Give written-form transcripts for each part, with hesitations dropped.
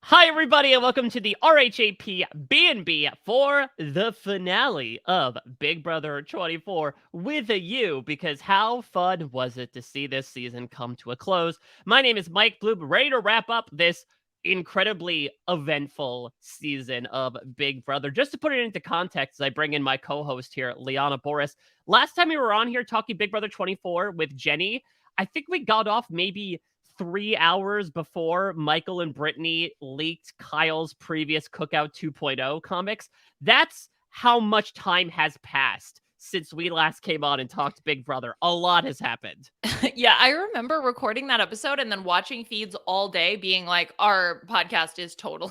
Hi, everybody, and welcome to the RHAP B&B for the finale of Big Brother 24 with a U, because how fun was it to see this season come to a close? My name is Mike Bloom, ready to wrap up this incredibly eventful season of Big Brother. Just to put it into context, as I bring in my co-host here, Liana Boraas. Last time we were on here talking Big Brother 24 with Jenny, I think we got off maybe 3 hours before Michael and Brittany leaked Kyle's previous Cookout 2.0 comics. That's how much time has passed since we last came on and talked Big Brother. A lot has happened. Yeah, I remember recording that episode and then watching feeds all day being like, our podcast is totally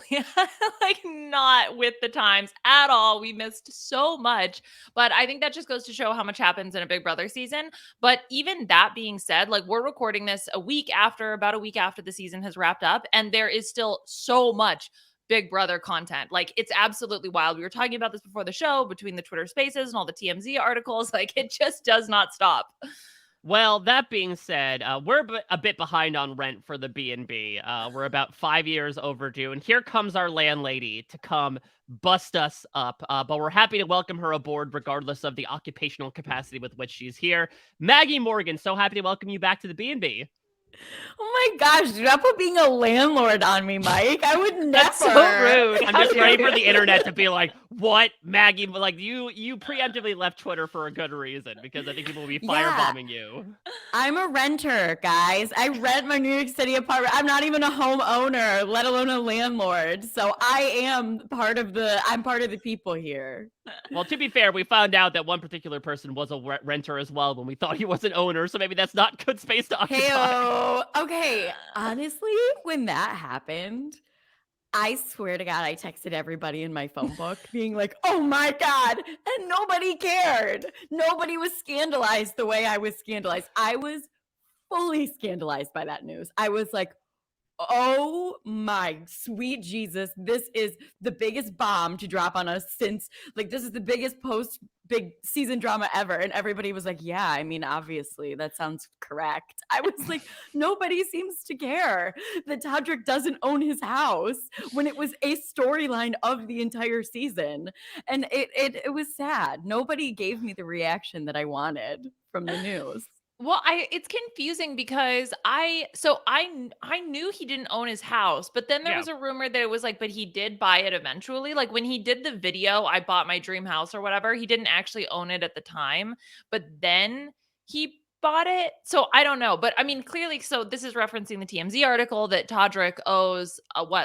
like not with the times at all. We missed so much. But I think that just goes to show how much happens in a Big Brother season. But even that being said, like we're recording this about a week after the season has wrapped up, and there is still so much Big Brother content. Like it's absolutely wild. We were talking about this before the show between the Twitter spaces and all the TMZ articles. Like it just does not stop. Well, that being said, we're a bit behind on rent for the B&B. We're about 5 years overdue, and here comes our landlady to come bust us up. But we're happy to welcome her aboard, regardless of the occupational capacity with which she's here. Maggie Morgan, so happy to welcome you back to the B&B. Oh my gosh, do not put being a landlord on me, Mike. I would never. That's so rude. I'm just ready for the internet to be like, what, Maggie? Like, you preemptively left Twitter for a good reason, because I think people will be firebombing you. I'm a renter, guys. I rent my New York City apartment. I'm not even a homeowner, let alone a landlord. So I'm part of the people here. Well, to be fair, we found out that one particular person was a renter as well when we thought he was an owner, so maybe that's not good space to occupy. Hey-o. Okay, honestly, when that happened, I swear to God, I texted everybody in my phone book being like, oh my God. And nobody cared. Nobody was scandalized the way I was scandalized. I was fully scandalized by that news. I was like, oh my sweet Jesus, this is the biggest bomb to drop on us since, like, this is the biggest post big season drama ever. And everybody was like, yeah, I mean, obviously that sounds correct. I was like, nobody seems to care that Todrick doesn't own his house when it was a storyline of the entire season. And it was sad. Nobody gave me the reaction that I wanted from the news. Well, it's confusing because I knew he didn't own his house, but then there Yeah. was a rumor that it was like, but he did buy it eventually. Like when he did the video, I bought my dream house or whatever, he didn't actually own it at the time, but then he bought it. So I don't know, but I mean, clearly, so this is referencing the TMZ article that Todrick owes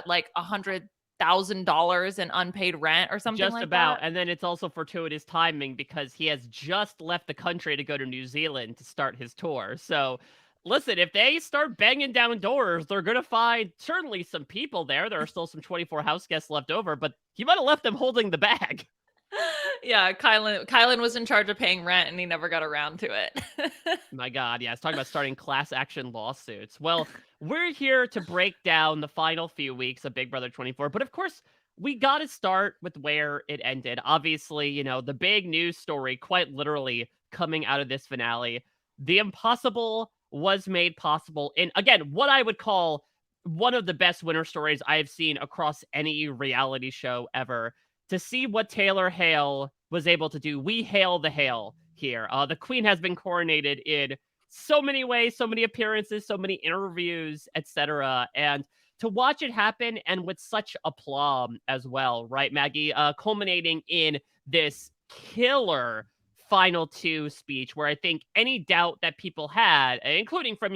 like $100,000 in unpaid rent or something Just like about. that. And then it's also fortuitous timing because he has just left the country to go to New Zealand to start his tour. So, listen, if they start banging down doors, they're going to find certainly some people there. There are still some 24 house guests left over, but he might have left them holding the bag. Yeah, Kylan was in charge of paying rent and he never got around to it. My God, yeah, it's talking about starting class action lawsuits. Well, we're here to break down the final few weeks of Big Brother 24, but of course, we got to start with where it ended. Obviously, the big news story, quite literally coming out of this finale, the impossible was made possible. And again, what I would call one of the best winner stories I've seen across any reality show ever. To see what Taylor Hale was able to do, we hail the Hale here. The Queen has been coronated in so many ways, so many appearances, so many interviews, etc. And to watch it happen and with such aplomb as well, right, Maggie? Culminating in this killer final two speech where I think any doubt that people had, including from,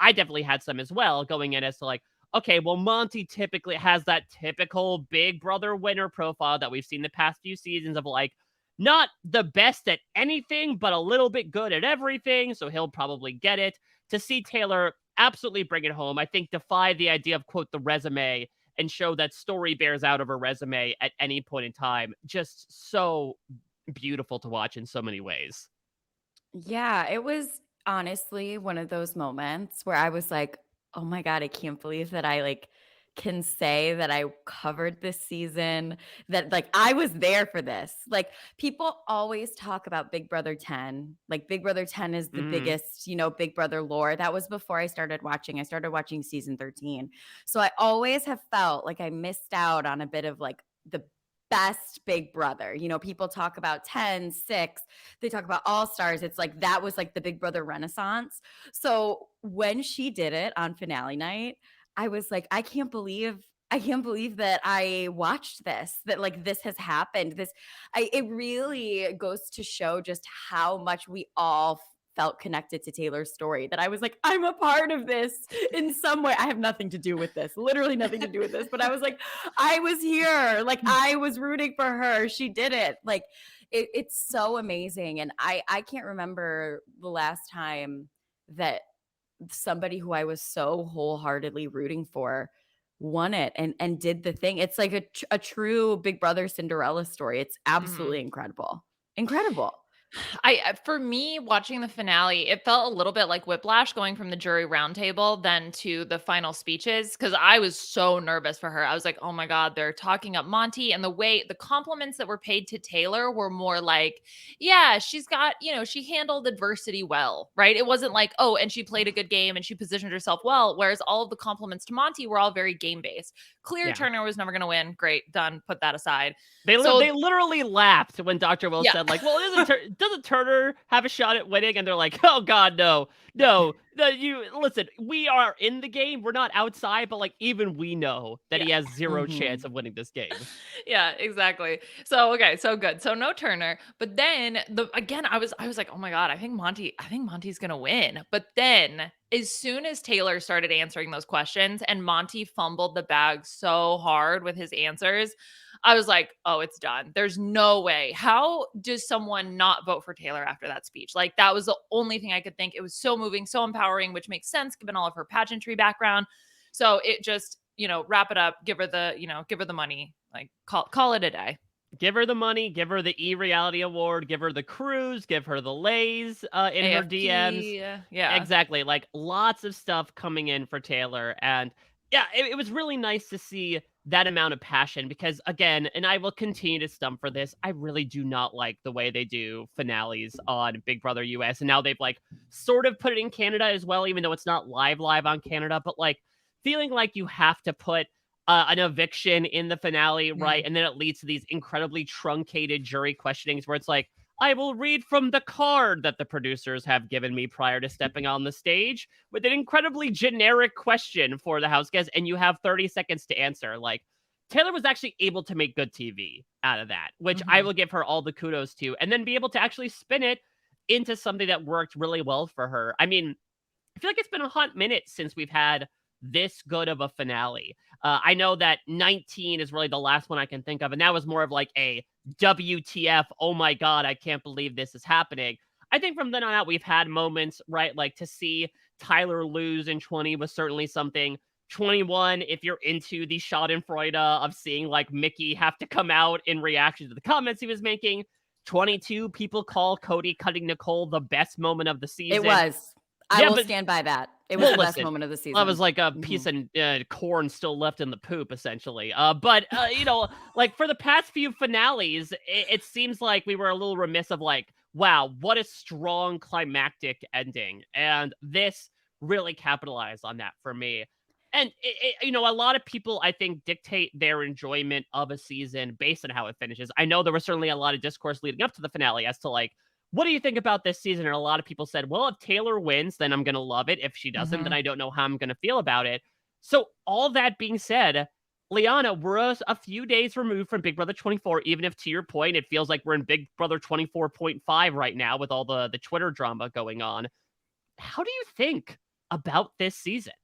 I definitely had some as well going in as to like, okay, well, Monty typically has that typical Big Brother winner profile that we've seen the past few seasons of like, not the best at anything, but a little bit good at everything. So he'll probably get it. To see Taylor absolutely bring it home, I think defy the idea of, quote, the resume and show that story bears out of a resume at any point in time. Just so beautiful to watch in so many ways. Yeah, it was honestly one of those moments where I was like, "Oh my God, I can't believe that I like can say that I covered this season, that like I was there for this. Like people always talk about Big Brother 10. Like Big Brother 10 is the biggest, Big Brother lore. That was before I started watching. I started watching season 13. So I always have felt like I missed out on a bit of like the best Big Brother. People talk about 10, 6, they talk about All Stars. It's like that was like the Big Brother renaissance. So when she did it on finale night, I was like, I can't believe that I watched this, that like this has happened. It really goes to show just how much we all felt connected to Taylor's story, that I was like, I'm a part of this in some way. I have nothing to do with this, literally nothing to do with this, but I was like, I was here. Like I was rooting for her. She did it. Like it's so amazing. And I can't remember the last time that somebody who I was so wholeheartedly rooting for won it and did the thing. It's like a true Big Brother Cinderella story. It's absolutely incredible. Incredible. For me, watching the finale, it felt a little bit like Whiplash, going from the jury roundtable then to the final speeches, because I was so nervous for her. I was like, oh my God, they're talking up Monty. And the compliments that were paid to Taylor were more like, yeah, she's got, she handled adversity well, right? It wasn't like, oh, and she played a good game and she positioned herself well. Whereas all of the compliments to Monty were all very game based. Clear Turner was never going to win. Great, done. Put that aside. They literally laughed when Dr. Will said, like, well, doesn't Turner have a shot at winning? And they're like, oh, God, no. You listen, we are in the game. We're not outside, but like, even we know that he has zero chance of winning this game. Yeah, exactly. So, okay, so good. So no Turner. But then I was like, oh my God, I think Monty's going to win. But then as soon as Taylor started answering those questions and Monty fumbled the bag so hard with his answers, I was like, oh, it's done. There's no way. How does someone not vote for Taylor after that speech? Like, that was the only thing I could think. It was so moving, so empowering, which makes sense given all of her pageantry background. So it just, wrap it up, give her the money, like call it a day. Give her the money, give her the E-Reality Award, give her the cruise, give her the lays in AFP, her DMs. Yeah. Exactly. Like lots of stuff coming in for Taylor. And yeah, it was really nice to see that amount of passion because, again, and I will continue to stump for this, I really do not like the way they do finales on Big Brother US. And now they've like sort of put it in Canada as well, even though it's not live on Canada, but like feeling like you have to put an eviction in the finale, right? And then it leads to these incredibly truncated jury questionings where it's like, I will read from the card that the producers have given me prior to stepping on the stage with an incredibly generic question for the house guest, and you have 30 seconds to answer. Like, Taylor was actually able to make good TV out of that, which I will give her all the kudos to, and then be able to actually spin it into something that worked really well for her. I mean, I feel like it's been a hot minute since we've had this good of a finale. I know that 19 is really the last one I can think of, and that was more of like a WTF, oh my God, I can't believe this is happening. I think from then on out, we've had moments, right? Like to see Tyler lose in 20 was certainly something. 21, if you're into the schadenfreude of seeing like Mickey have to come out in reaction to the comments he was making. 22, people call Cody cutting Nicole the best moment of the season. It was. I will stand by that. It was the best moment of the season. That was like a piece of corn still left in the poop, essentially. But like for the past few finales, it seems like we were a little remiss of like, wow, what a strong climactic ending. And this really capitalized on that for me. And, a lot of people, I think, dictate their enjoyment of a season based on how it finishes. I know there was certainly a lot of discourse leading up to the finale as to like, what do you think about this season? And a lot of people said, well, if Taylor wins, then I'm going to love it. If she doesn't, then I don't know how I'm going to feel about it. So all that being said, Liana, we're a few days removed from Big Brother 24, even if to your point, it feels like we're in Big Brother 24.5 right now with all the Twitter drama going on. How do you think about this season?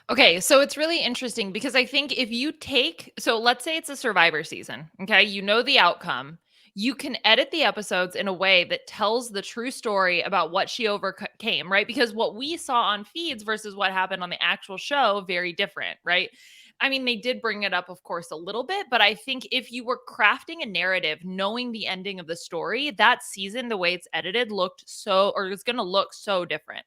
Okay, so it's really interesting because I think if you let's say it's a Survivor season, okay? You know the outcome. You can edit the episodes in a way that tells the true story about what she overcame, right? Because what we saw on feeds versus what happened on the actual show, very different, right? I mean, they did bring it up, of course, a little bit, but I think if you were crafting a narrative, knowing the ending of the story, that season, the way it's edited is going to look so different.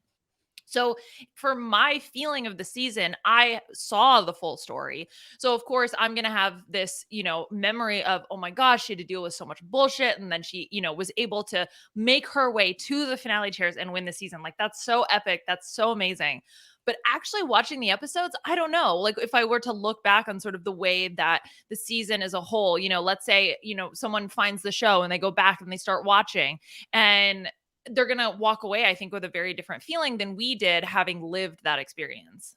So for my feeling of the season, I saw the full story. So of course I'm going to have this, memory of, oh my gosh, she had to deal with so much bullshit. And then she, was able to make her way to the finale chairs and win the season. Like, that's so epic. That's so amazing. But actually watching the episodes, I don't know. Like, if I were to look back on sort of the way that the season as a whole, let's say, someone finds the show and they go back and they start watching, and they're going to walk away, I think, with a very different feeling than we did having lived that experience.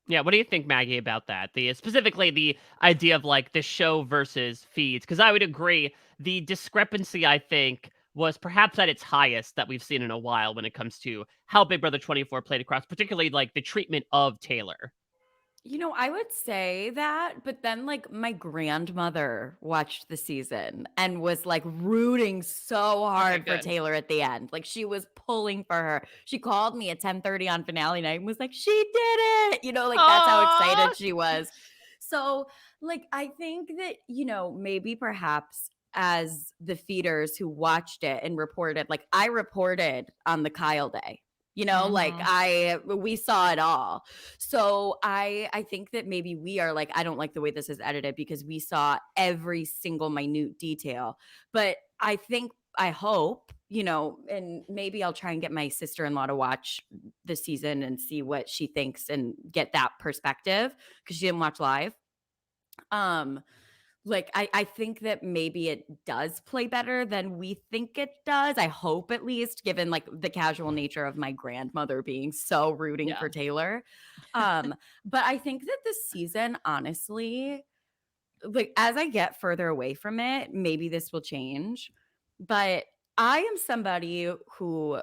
Yeah, what do you think, Maggie, about that? Specifically the idea of like the show versus feeds, because I would agree the discrepancy, I think, was perhaps at its highest that we've seen in a while when it comes to how Big Brother 24 played across, particularly like the treatment of Taylor. I would say that, but then like my grandmother watched the season and was like rooting so hard for good. Taylor at the end. Like she was pulling for her. She called me at 10:30 on finale night and was like, "She did it." Like that's how Aw. excited she was. So, like I think that, maybe perhaps as the feeders who watched it and reported, like I reported on the Kyle day. Like we saw it all. So I think that maybe we are like, I don't like the way this is edited because we saw every single minute detail. But I hope, and maybe I'll try and get my sister-in-law to watch the season and see what she thinks and get that perspective because she didn't watch live. Like I think that maybe it does play better than we think it does. I hope, at least, given like the casual nature of my grandmother being so rooting for Taylor. But I think that this season, honestly, like as I get further away from it, maybe this will change. But I am somebody who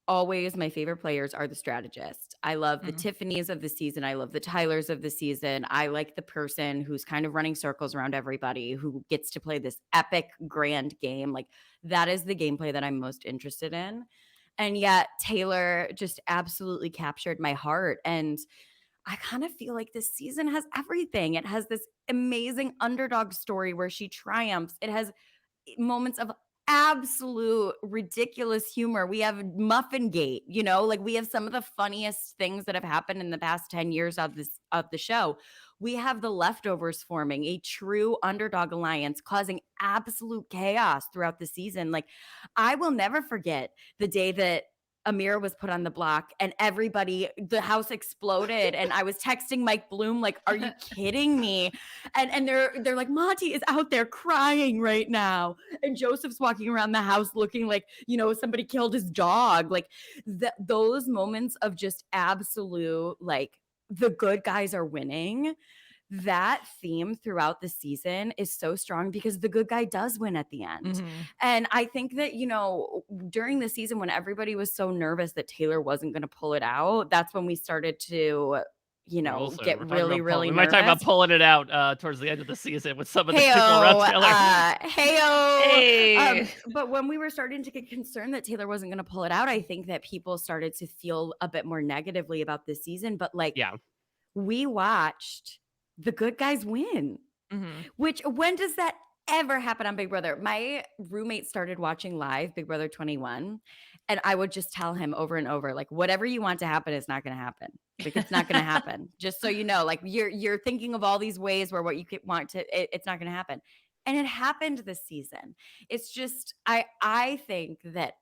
always, my favorite players are the strategists. I love the Tiffany's of the season. I love the Tylers of the season. I like the person who's kind of running circles around everybody, who gets to play this epic grand game. Like that is the gameplay that I'm most interested in. And yet Taylor just absolutely captured my heart. And I kind of feel like this season has everything. It has this amazing underdog story where she triumphs. It has moments of absolute ridiculous humor. We have Muffin Gate, like we have some of the funniest things that have happened in the past 10 years of the show. We have the leftovers forming a true underdog alliance, causing absolute chaos throughout the season. Like I will never forget the day that Amira was put on the block and the house exploded. And I was texting Mike Bloom, like, are you kidding me? And they're like, Monty is out there crying right now. And Joseph's walking around the house looking like, somebody killed his dog. Like those moments of just absolute, like, the good guys are winning. That theme throughout the season is so strong because the good guy does win at the end. And I think that, during the season when everybody was so nervous that Taylor wasn't going to pull it out, that's when we started to, get really, really nervous. We might talk about pulling it out towards the end of the season with some of the people around Taylor. Hey. But when we were starting to get concerned that Taylor wasn't going to pull it out, I think that people started to feel a bit more negatively about this season. But like, we watched the good guys win. Which, when does that ever happen on Big Brother? My roommate started watching live Big Brother 21, and I would just tell him over and over, like, whatever you want to happen is not going to happen. Like, it's not going to happen. Just so you know, like, you're thinking of all these ways where what you want to, it's not going to happen. And it happened this season. It's just, I think that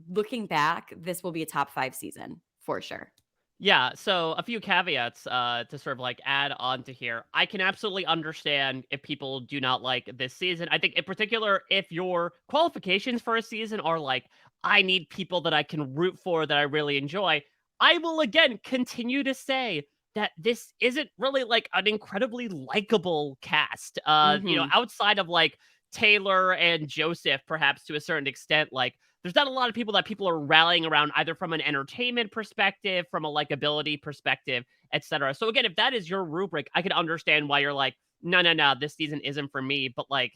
looking back, this will be a top 5 season for sure. Yeah, so a few caveats to sort of like add on to here. I can absolutely understand if people do not like this season. I think in particular, if your qualifications for a season are like, I need people that I can root for that I really enjoy, I will again continue to say that this isn't really like an incredibly likable cast. Outside of like Taylor and Joseph, perhaps to a certain extent, like there's not a lot of people that people are rallying around either from an entertainment perspective, from a likability perspective, etc. So again, if that is your rubric, I could understand why you're like, no, this season isn't for me. But like,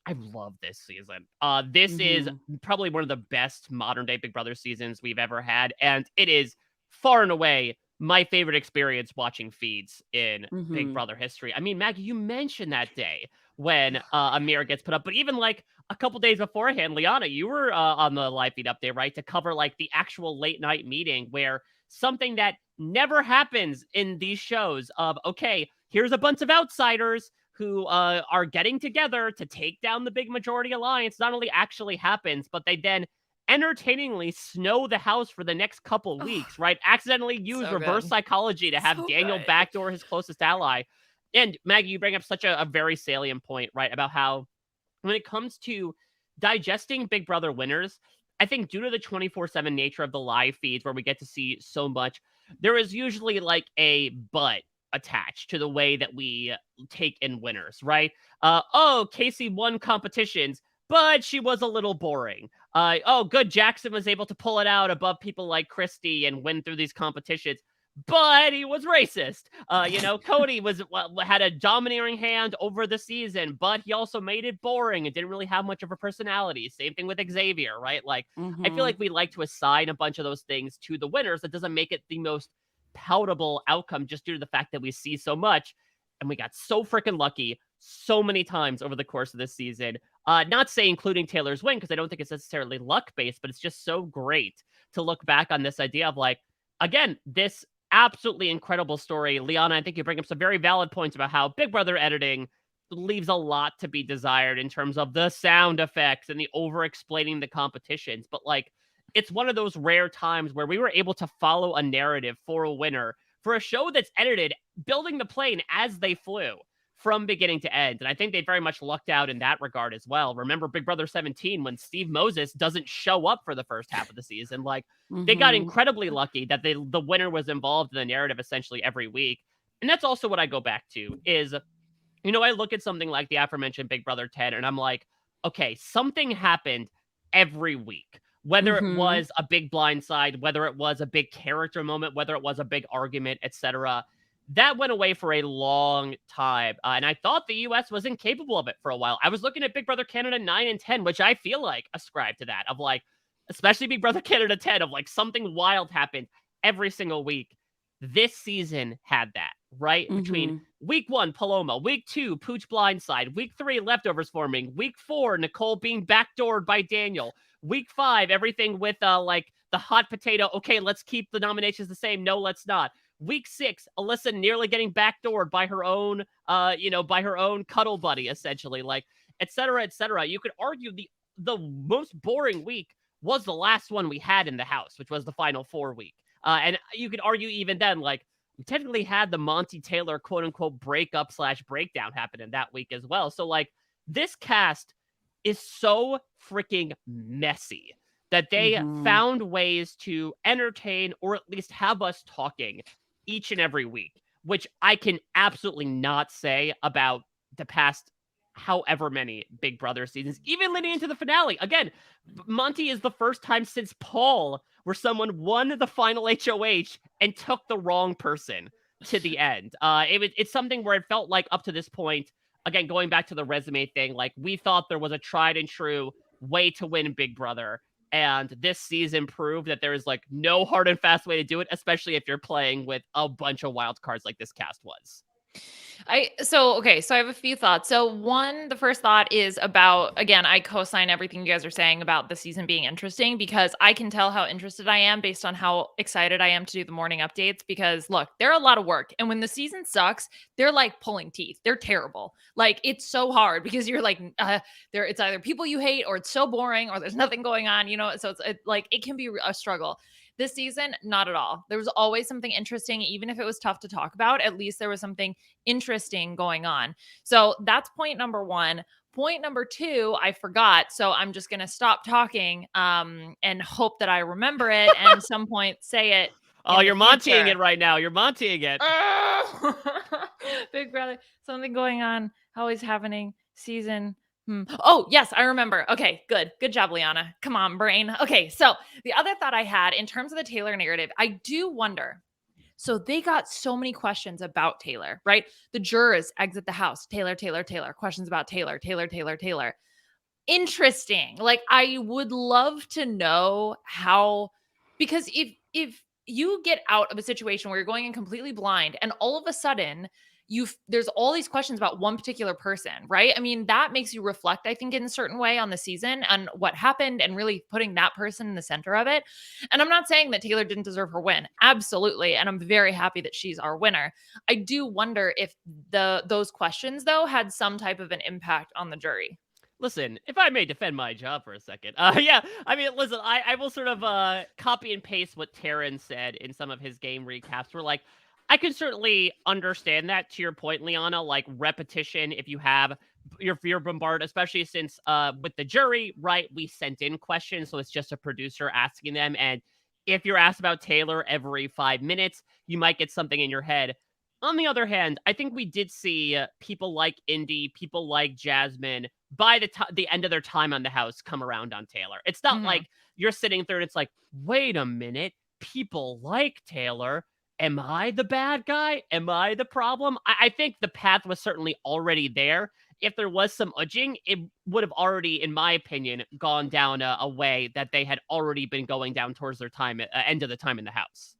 I love this season. This is probably one of the best modern day Big Brother seasons we've ever had. And it is far and away my favorite experience watching feeds in Big Mhm. Brother history. I mean, Maggie, you mentioned that day when Amir gets put up, but even like a couple days beforehand, Liana, you were on the live feed update, right, to cover like the actual late night meeting where something that never happens in these shows of, okay, here's a bunch of outsiders who are getting together to take down the big majority alliance, not only actually happens, but they then entertainingly snow the house for the next couple Oh, weeks, right? Accidentally use so reverse good. psychology to have So Daniel good. backdoor his closest ally. And Maggie, you bring up such a very salient point, right? About how when it comes to digesting Big Brother winners, I think due to the 24/7 nature of the live feeds where we get to see so much, there is usually like a but attached to the way that we take in winners, right? Oh, Casey won competitions, but she was a little boring. Oh, good. Jackson was able to pull it out above people like Christy and win through these competitions, but he was racist. Cody had a domineering hand over the season, but he also made it boring and didn't really have much of a personality. Same thing with Xavier, right? Like, I feel like Mhm. we like to assign a bunch of those things to the winners. That doesn't make it the most palatable outcome just due to the fact that we see so much. And we got so freaking lucky so many times over the course of this season. Not say including Taylor's win, because I don't think it's necessarily luck based, but it's just so great to look back on this idea of like, again, this absolutely incredible story. Liana, I think you bring up some very valid points about how Big Brother editing leaves a lot to be desired in terms of the sound effects and the over explaining the competitions. But like, it's one of those rare times where we were able to follow a narrative for a winner for a show that's edited, building the plane as they flew from beginning to end. And I think they very much lucked out in that regard as well. Remember Big Brother 17 when Steve Moses doesn't show up for the first half of the season? Like, they got Mhm. incredibly lucky that the winner was involved in the narrative essentially every week. And that's also what I go back to is, I look at something like the aforementioned Big Brother 10 and I'm like, okay, something happened every week. Whether it Mhm. was a big blindside, whether it was a big character moment, whether it was a big argument, etc. That went away for a long time. And I thought the US was incapable of it for a while. I was looking at Big Brother Canada 9 and 10, which I feel like ascribe to that, of like, especially Big Brother Canada 10, of like something wild happened every single week. This season had that, right? Between Mhm. week 1, Paloma, week 2, Pooch blindside, week 3, leftovers forming, week 4, Nicole being backdoored by Daniel, week 5, everything with like the hot potato. Okay, let's keep the nominations the same. No, let's not. Week 6, Alyssa nearly getting backdoored by her own, by her own cuddle buddy, essentially, like, et cetera, et cetera. You could argue the most boring week was the last one we had in the house, which was the final 4 week. And you could argue even then, like, we technically had the Monty Taylor quote unquote breakup / breakdown happen in that week as well. So, like, this cast is so freaking messy that they Mhm. found ways to entertain or at least have us talking each and every week, which I can absolutely not say about the past however many Big Brother seasons, even leading into the finale. Again, Monty is the first time since Paul where someone won the final HOH and took the wrong person to the end. It's something where it felt like up to this point, again, going back to the resume thing, like we thought there was a tried and true way to win Big Brother. And this season proved that there is like no hard and fast way to do it, especially if you're playing with a bunch of wild cards like this cast was. So I have a few thoughts. So one, the first thought is about, again, I co-sign everything you guys are saying about the season being interesting because I can tell how interested I am based on how excited I am to do the morning updates because look, they're a lot of work. And when the season sucks, they're like pulling teeth. They're terrible. Like it's so hard because you're like it's either people you hate or it's so boring or there's nothing going on, so like it can be a struggle. This season, not at all. There was always something interesting, even if it was tough to talk about. At least there was something interesting going on. So that's point number one. Point number two, I forgot. So I'm just going to stop talking and hope that I remember it and some point say it Oh, in the you're Montying future. it right now. You're Montying it. Oh! Big brother, something going on, always happening. Season. Oh, yes, I remember. Okay, good. Good job, Liana. Come on, brain. Okay, so the other thought I had in terms of the Taylor narrative, I do wonder. So they got so many questions about Taylor, right? The jurors exit the house. Taylor, Taylor, Taylor. Questions about Taylor, Taylor, Taylor, Taylor. Interesting. Like I would love to know how, because if you get out of a situation where you're going in completely blind and all of a sudden there's all these questions about one particular person, right? I mean, that makes you reflect, I think, in a certain way on the season and what happened and really putting that person in the center of it. And I'm not saying that Taylor didn't deserve her win. Absolutely. And I'm very happy that she's our winner. I do wonder if those questions though had some type of an impact on the jury. Listen, if I may defend my job for a second, yeah, I mean, listen, I will sort of copy and paste what Taryn said in some of his game recaps. Where like, I can certainly understand that to your point, Liana. Like repetition, if you're bombarded, especially since with the jury, right? We sent in questions, so it's just a producer asking them, and if you're asked about Taylor every 5 minutes, you might get something in your head. On the other hand, I think we did see people like Indy, people like Jasmine, by the end of their time on the house, come around on Taylor. It's not Mhm. like you're sitting there and it's like, wait a minute, people like Taylor. Am I the bad guy? Am I the problem? I think the path was certainly already there. If there was some udging, it would have already, in my opinion, gone down a way that they had already been going down towards their time, end of the time in the house.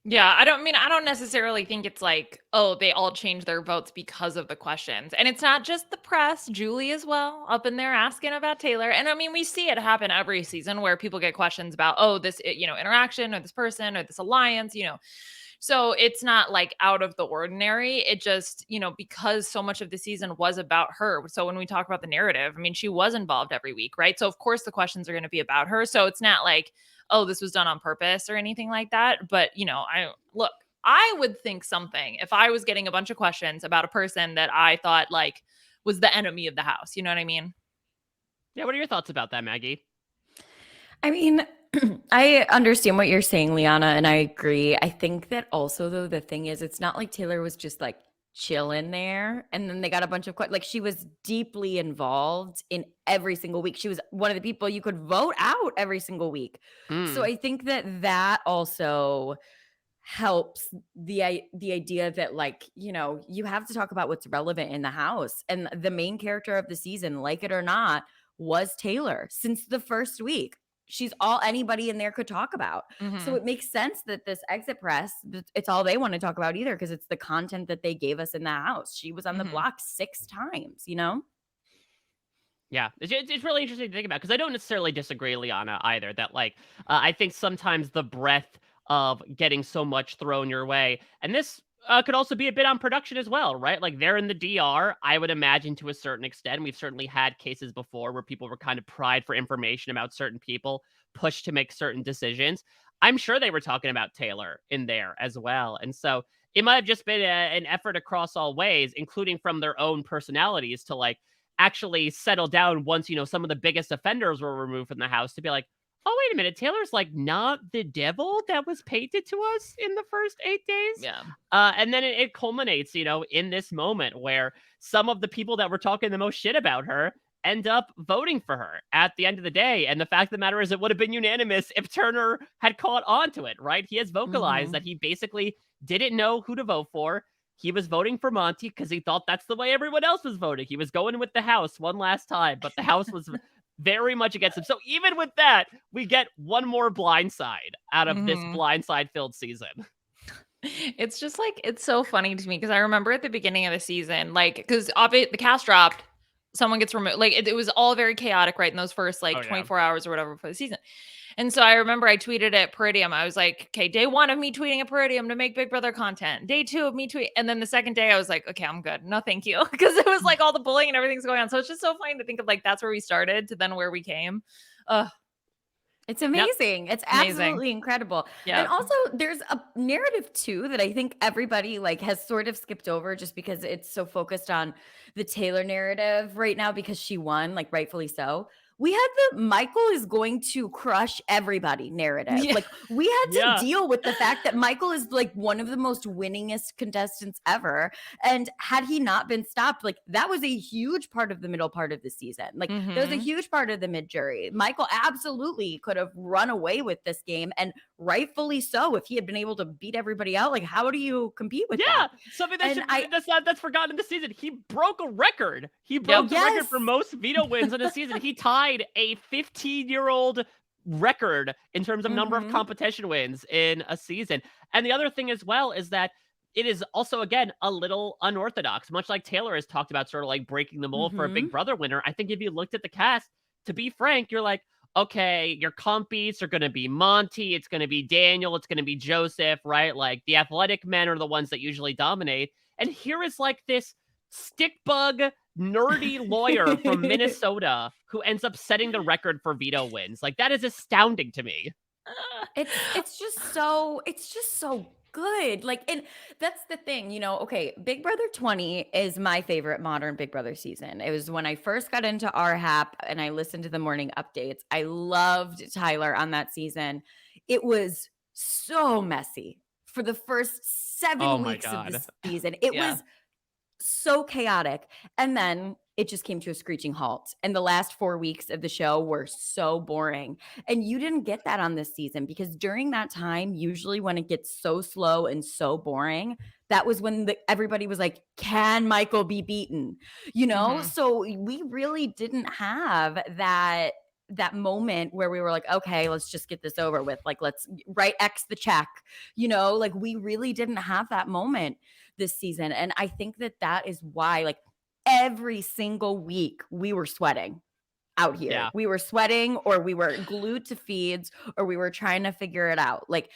Yeah, I don't necessarily think it's like, oh, they all changed their votes because of the questions. And it's not just the press, Julie as well, up in there asking about Taylor. And I mean, we see it happen every season where people get questions about, oh, this, interaction or this person or this alliance. So it's not like out of the ordinary. It just, because so much of the season was about her. So when we talk about the narrative, I mean, she was involved every week, right? So of course the questions are going to be about her. So it's not like, oh, this was done on purpose or anything like that. But, I would think something if I was getting a bunch of questions about a person that I thought like was the enemy of the house. You know what I mean? Yeah, what are your thoughts about that, Maggie? I mean, I understand what you're saying, Liana, and I agree. I think that also, though, the thing is, it's not like Taylor was just like chilling there and then they got a bunch of like she was deeply involved in every single week. She was one of the people you could vote out every single week. So Mm. I think that also helps the idea that like, you have to talk about what's relevant in the house. And the main character of the season, like it or not, was Taylor since the first week. She's all anybody in there could talk about. So Mhm. it makes sense that this exit press, it's all they want to talk about either because it's the content that they gave us in the house. She was on the Mhm. block 6 times. Yeah, it's really interesting to think about because I don't necessarily disagree, Liana, either. That like I think sometimes the breadth of getting so much thrown your way, and this could also be a bit on production as well, right? Like they're in the DR, I would imagine to a certain extent. We've certainly had cases before where people were kind of pried for information about certain people, pushed to make certain decisions. I'm sure they were talking about Taylor in there as well, and so it might have just been an effort across all ways, including from their own personalities, to like actually settle down once, some of the biggest offenders were removed from the house to be like, oh, wait a minute, Taylor's like not the devil that was painted to us in the first 8 days. Yeah. And then it culminates, in this moment where some of the people that were talking the most shit about her end up voting for her at the end of the day. And the fact of the matter is, it would have been unanimous if Turner had caught on to it, right? He has vocalized that he basically didn't know who to vote for. He was voting for Monty because he thought that's the way everyone else was voting. He was going with the house one last time, but the house was very much against him. So even with that, we get one more blindside out of this Mhm. blindside-filled season. It's just like it's so funny to me because I remember at the beginning of the season, like because the cast dropped, someone gets removed. Like it was all very chaotic, right? In those first Oh, like yeah. 24 hours or whatever for the season. And so I remember I tweeted at Peridium. I was like, okay, day 1 of me tweeting at Peridium to make Big Brother content. Day 2 of me tweet. And then the second day I was like, okay, I'm good. No, thank you. Because it was like all the bullying and everything's going on. So it's just so funny to think of like that's where we started to then where we came. Ugh, It's Yep. amazing. It's amazing. absolutely incredible. And Yeah. also there's a narrative too that I think everybody like has sort of skipped over just because it's so focused on the Taylor narrative right now because she won, like rightfully so. We had the Michael is going to crush everybody narrative. Yeah. Like we had to Yeah. deal with the fact that Michael is like one of the most winningest contestants ever. And had he not been stopped, like that was a huge part of the middle part of the season. Like that was a Mhm. huge part of the mid jury. Michael absolutely could have run away with this game and rightfully so if he had been able to beat everybody out. Like, how do you compete with Yeah, that? something And that's forgotten in the season. He broke a record. He Yep. broke the record yes. for most veto wins in a season. He tied a 15-year-old record in terms of number of competition wins in a season. And the other thing as well is that it is also, again, a little unorthodox, much like Taylor has talked about, sort of like breaking the mold for a Big Brother winner. I think if you looked at the cast, to be frank, you're like, okay, your compies are going to be Monty, it's going to be Daniel, it's going to be Joseph, right? Like the athletic men are the ones that usually dominate. And here is like this stick bug nerdy lawyer from Minnesota who ends up setting the record for veto wins. Like that is astounding to me. It's just so good. Like, and that's the thing, you know, okay, Big Brother 20 is my favorite modern Big Brother season. It was when I first got into RHAP and I listened to the morning updates. I loved Tyler on that season. It was so messy for the first 7 Oh my weeks of the God. season. It Yeah. was so chaotic. And then it just came to a screeching halt. And the last 4 weeks of the show were so boring. And you didn't get that on this season because during that time, usually when it gets so slow and so boring, that was when everybody was like, can Michael be beaten? You know? So we really didn't have that moment where we were like, okay, let's just get this over with. Like, let's write X the check, you know, like we really didn't have that moment this season. And I think that is why, like, every single week we were sweating out here. Yeah. We were sweating, or we were glued to feeds, or we were trying to figure it out. Like,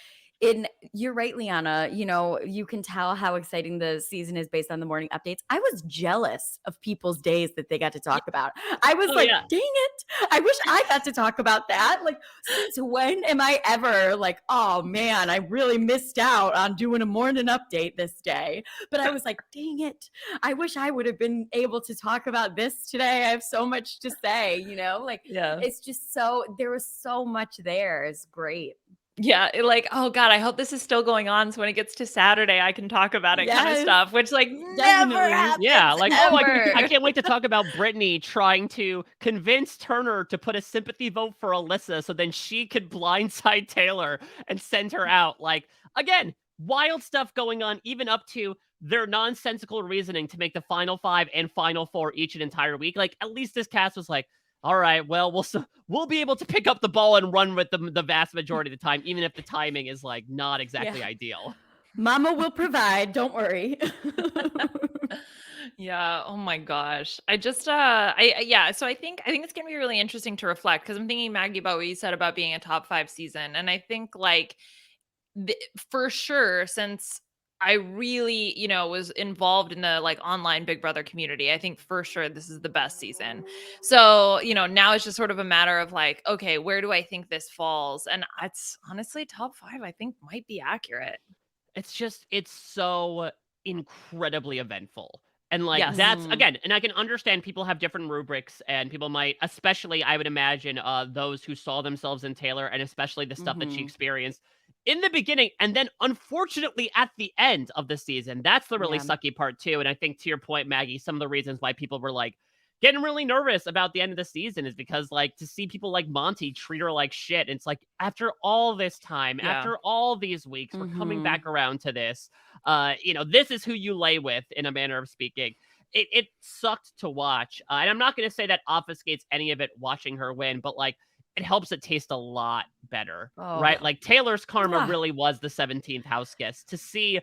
you're right, Liana, you know, you can tell how exciting the season is based on the morning updates. I was jealous of people's days that they got to talk about. I was like, yeah. dang it, I wish I got to talk about that. Like, since when am I ever like, oh man, I really missed out on doing a morning update this day? But I was like, dang it, I wish I would have been able to talk about this today. I have so much to say, you know, like, it's just there was so much there. It's great. Yeah, like, oh god, I hope this is still going on so when it gets to Saturday, I can talk about it kind of Yes. stuff, which like never Definitely. happens. Yeah, like, oh, ever. I can't wait to talk about Brittany trying to convince Turner to put a sympathy vote for Alyssa so then she could blindside Taylor and send her out. Like, again, wild stuff going on, even up to their nonsensical reasoning to make the final 5 and final 4 each an entire week. Like, at least this cast was like, all right, well, we'll be able to pick up the ball and run with them the vast majority of the time, even if the timing is like not exactly ideal. Mama will provide, don't worry. Yeah, oh my gosh. I just so I think it's going to be really interesting to reflect because I'm thinking, Maggie, about what you said about being a top 5 season, and I think like for sure, since I really, you know, was involved in the like online Big Brother community, I think for sure this is the best season. So, you know, now it's just sort of a matter of like, okay, where do I think this falls? And it's honestly top 5, I think might be accurate. It's so incredibly eventful. And like Yes. that's again, and I can understand people have different rubrics and people might, especially I would imagine those who saw themselves in Taylor and especially the stuff that she experienced in the beginning and then unfortunately at the end of the season. That's the really sucky part too. And I think to your point, Maggie, some of the reasons why people were like getting really nervous about the end of the season is because like to see people like Monty treat her like shit. And it's like after all this time, after all these weeks, we're coming back around to this. You know, this is who you lay with in a manner of speaking. It sucked to watch. And I'm not going to say that obfuscates any of it watching her win, but like it helps it taste a lot better, right? Like Taylor's karma really was the 17th house guest to see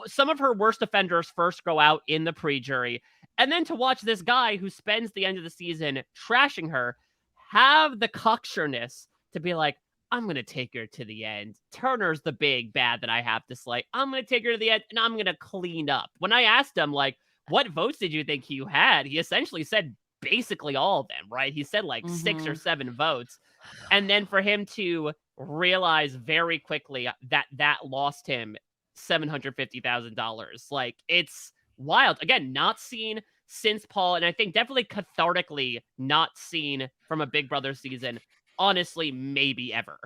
some of her worst offenders first go out in the pre-jury, and then to watch this guy who spends the end of the season trashing her have the cocksureness to be like, I'm going to take her to the end. Turner's the big bad that I have to slay. I'm going to take her to the end, and I'm going to clean up. When I asked him, like, what votes did you think you had? He essentially said basically all of them, right? He said like 6 or 7 votes. And then for him to realize very quickly that lost him $750,000. Like, it's wild. Again, not seen since Paul, and I think definitely cathartically not seen from a Big Brother season, honestly, maybe ever.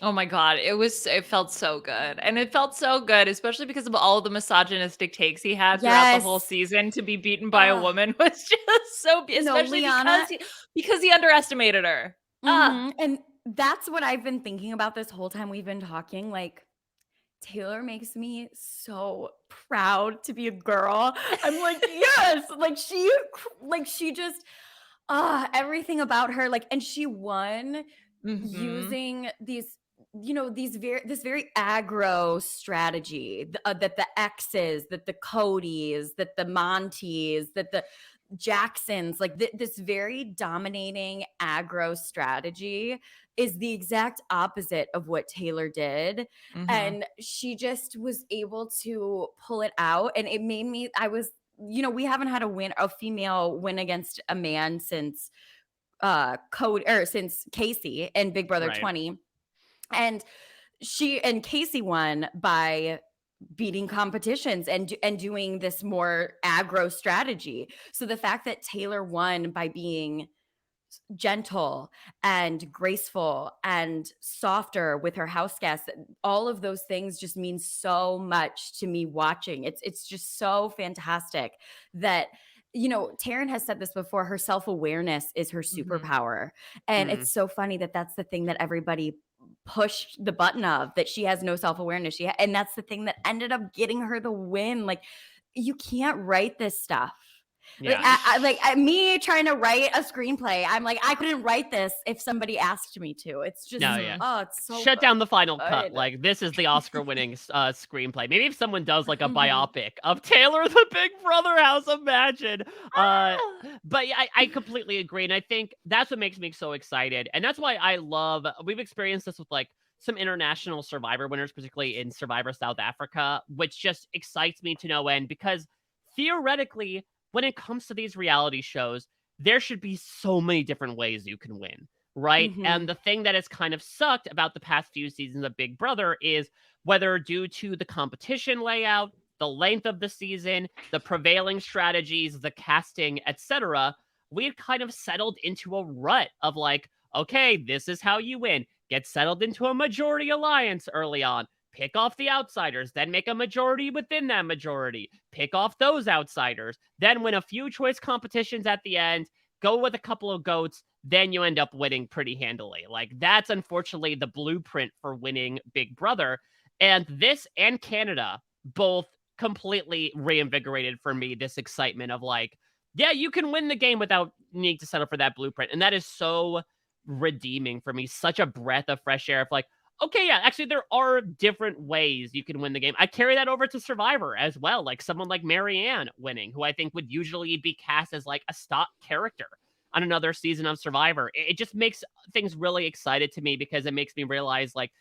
Oh my god, it felt so good. And it felt so good, especially because of all the misogynistic takes he had throughout the whole season. To be beaten by a woman was just so, especially Liana, because he underestimated her. And that's what I've been thinking about this whole time we've been talking. Like, Taylor makes me so proud to be a girl. I'm like, yes, like she just, Everything about her, like, and she won Mhm. using these, this very aggro strategy, that the X's, that the Codys, that the Monties, that the Jacksons, like this very dominating aggro strategy is the exact opposite of what Taylor did. Mhm. And she just was able to pull it out. And it made me, I was, we haven't had a female win against a man since since Casey and Big Brother Right. 20. And Casey won by beating competitions and doing this more aggro strategy. So the fact that Taylor won by being gentle and graceful and softer with her house guests, all of those things just mean so much to me watching. It's just so fantastic that, Taryn has said this before, her self-awareness is her Mhm. superpower. And Mm. it's so funny that that's the thing that everybody pushed the button of, that she has no self-awareness. And that's the thing that ended up getting her the win. Like, you can't write this stuff. Like, Yeah. me trying to write a screenplay, I'm like, I couldn't write this if somebody asked me to. It's No, just, yeah. Mhm. it's so Shut down the final cut. good. Like, this is the Oscar-winning screenplay. Maybe if someone does like a Mhm. biopic of Taylor the Big Brother house, imagine. Uh, Ah! but yeah, I completely agree, and I think that's what makes me so excited, and that's why I love. We've experienced this with like some international Survivor winners, particularly in Survivor South Africa, which just excites me to no end because theoretically, when it comes to these reality shows, there should be so many different ways you can win, right? And Mhm. the thing that has kind of sucked about the past few seasons of Big Brother is whether due to the competition layout, the length of the season, the prevailing strategies, the casting, etc., we've kind of settled into a rut of like, okay, this is how you win. Get settled into a majority alliance early on. Pick off the outsiders, then make a majority within that majority. Pick off those outsiders, then win a few choice competitions at the end, go with a couple of goats, then you end up winning pretty handily. Like, that's unfortunately the blueprint for winning Big Brother. And this and Canada both completely reinvigorated for me this excitement of like, yeah, you can win the game without needing to settle for that blueprint. And that is so redeeming for me. Such a breath of fresh air of like, okay, yeah, actually, there are different ways you can win the game. I carry that over to Survivor as well. Like someone like Marianne winning, who I think would usually be cast as like a stock character on another season of Survivor. It just makes things really excited to me because it makes me realize, like,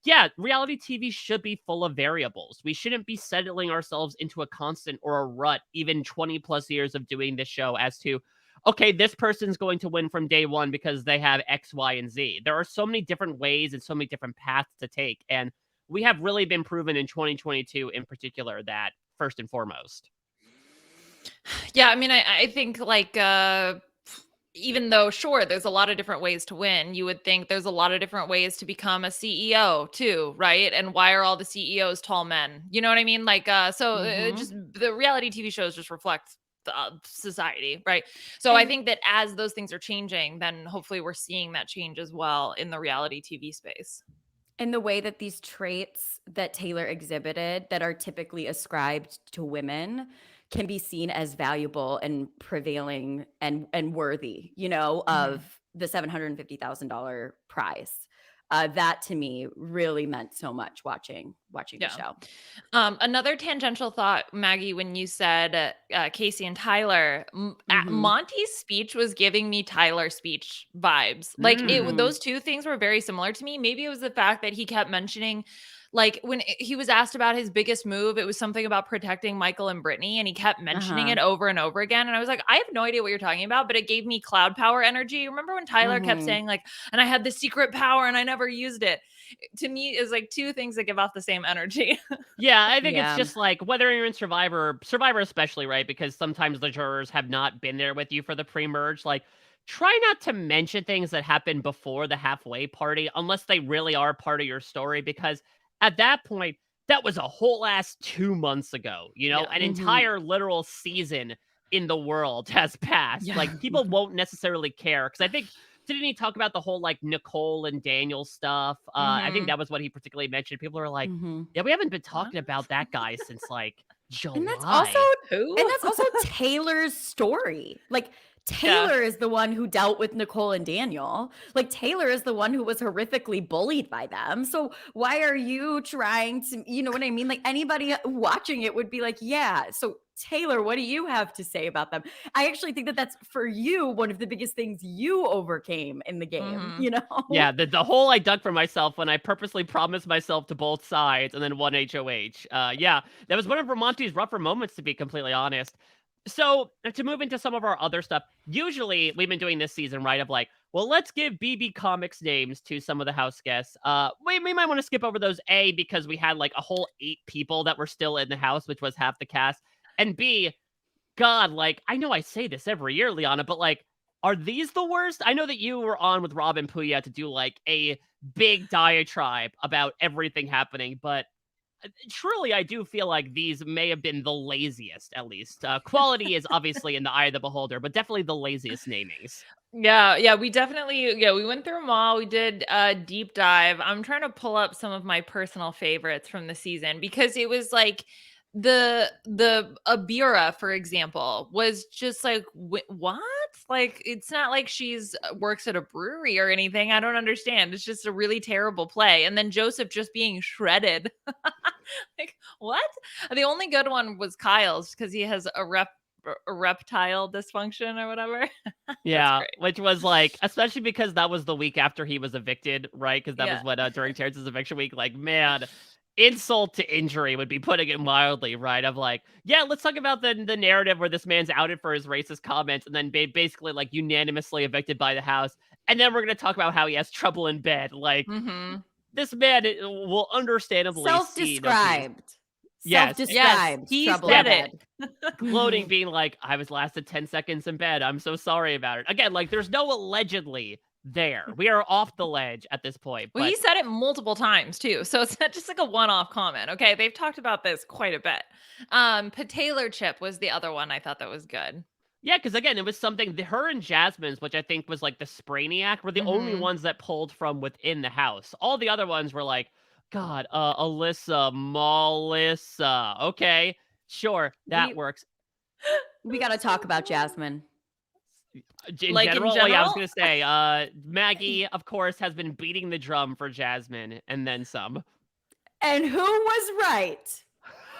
yeah, reality TV should be full of variables. We shouldn't be settling ourselves into a constant or a rut, even 20 plus years of doing this show, as to, okay, this person's going to win from day one because they have X, Y, and Z. There are so many different ways and so many different paths to take. And we have really been proven in 2022 in particular that first and foremost. Yeah, I mean, I think like even though sure there's a lot of different ways to win, you would think there's a lot of different ways to become a CEO too, right? And why are all the CEOs tall men? You know what I mean? Like Mhm. just the reality TV shows just reflect the society, right? So I And think that as those things are changing, then hopefully we're seeing that change as well in the reality TV space. the way that these traits that Taylor exhibited that are typically ascribed to women can be seen as valuable and prevailing and worthy, of Mhm. the $750,000 prize. That to me really meant so much watching the Yeah. show. Another tangential thought, Maggie, when you said Casey and Tyler, Mhm. Monty's speech was giving me Tyler speech vibes. Like Mhm. those two things were very similar to me. Maybe it was the fact that he kept mentioning, like when he was asked about his biggest move, it was something about protecting Michael and Brittany, and he kept mentioning Uh-huh. it over and over again. And I was like, I have no idea what you're talking about, but it gave me cloud power energy. Remember when Tyler kept Mhm. saying like, and I had this secret power and I never used it? To me, is like two things that give off the same energy. Yeah, I think it's Yeah. just like whether you're in Survivor especially, right? Because sometimes the jurors have not been there with you for the pre-merge. Like, try not to mention things that happen before the halfway party unless they really are part of your story. Because at that point, that was a whole ass 2 months ago. Yeah. An Mhm. entire literal season in the world has passed. Yeah. Like, people won't necessarily care. Because I think didn't he talk about the whole like Nicole and Daniel stuff? I think Mhm. that was what he particularly mentioned. People are like, Mhm. yeah, we haven't been What? talking about that guy since, like, And that's also July. and Who? that's also Taylor's story. Like, Taylor is the one who dealt with Nicole and Daniel. Like, Taylor is the one who was horrifically bullied by them. So why are you trying to, you know what I mean? Like, anybody watching it would be like, yeah. So Taylor, what do you have to say about them? I actually think that that's, for you, one of the biggest things you overcame in the game, you know? Yeah, the hole I dug for myself when I purposely promised myself to both sides and then won HOH. Yeah, that was one of Vermonti's rougher moments, to be completely honest. So, to move into some of our other stuff, usually we've been doing this season, right, of like, well, let's give BB Comics names to some of the house guests. We might want to skip over those, A, because we had like a whole 8 people that were still in the house, which was half the cast. And B, God, like, I know I say this every year, Liana, but like, are these the worst? I know that you were on with Rob and Puya to do like a big diatribe about everything happening, but truly, I do feel like these may have been the laziest, at least. Quality is obviously in the eye of the beholder, but definitely the laziest namings. Yeah, we definitely, we went through them all. We did a deep dive. I'm trying to pull up some of my personal favorites from the season because it was like the Abira, for example, was just like, what? Like, it's not like she's works at a brewery or anything. I don't understand. It's just a really terrible play. And then Joseph just being shredded. Like, what? The only good one was Kyle's because he has a reptile dysfunction or whatever. Yeah, which was like, especially because that was the week after he was evicted, right? Because that was what during Terrence's eviction week. Like, man, insult to injury would be putting it mildly, right? Of like, yeah, let's talk about the narrative where this man's outed for his racist comments and then basically like unanimously evicted by the house, and then we're gonna talk about how he has trouble in bed. Like, this man will understandably self-described. Yes, he said it. Gloating, being like, I was lasted 10 seconds in bed. I'm so sorry about it. Again, like, there's no allegedly there. We are off the ledge at this point. Well, he said it multiple times too. So it's not just like a one-off comment. Okay. They've talked about this quite a bit. Taylor Chip was the other one I thought that was good. Yeah, because again, it was something, her and Jasmine's, which I think was like the Sprainiac, were the only ones that pulled from within the house. All the other ones were like, God, Alyssa, Melissa. Okay, sure, that works. We got to talk about Jasmine. In general? Yeah, I was going to say, Maggie, of course, has been beating the drum for Jasmine, and then some. And who was right?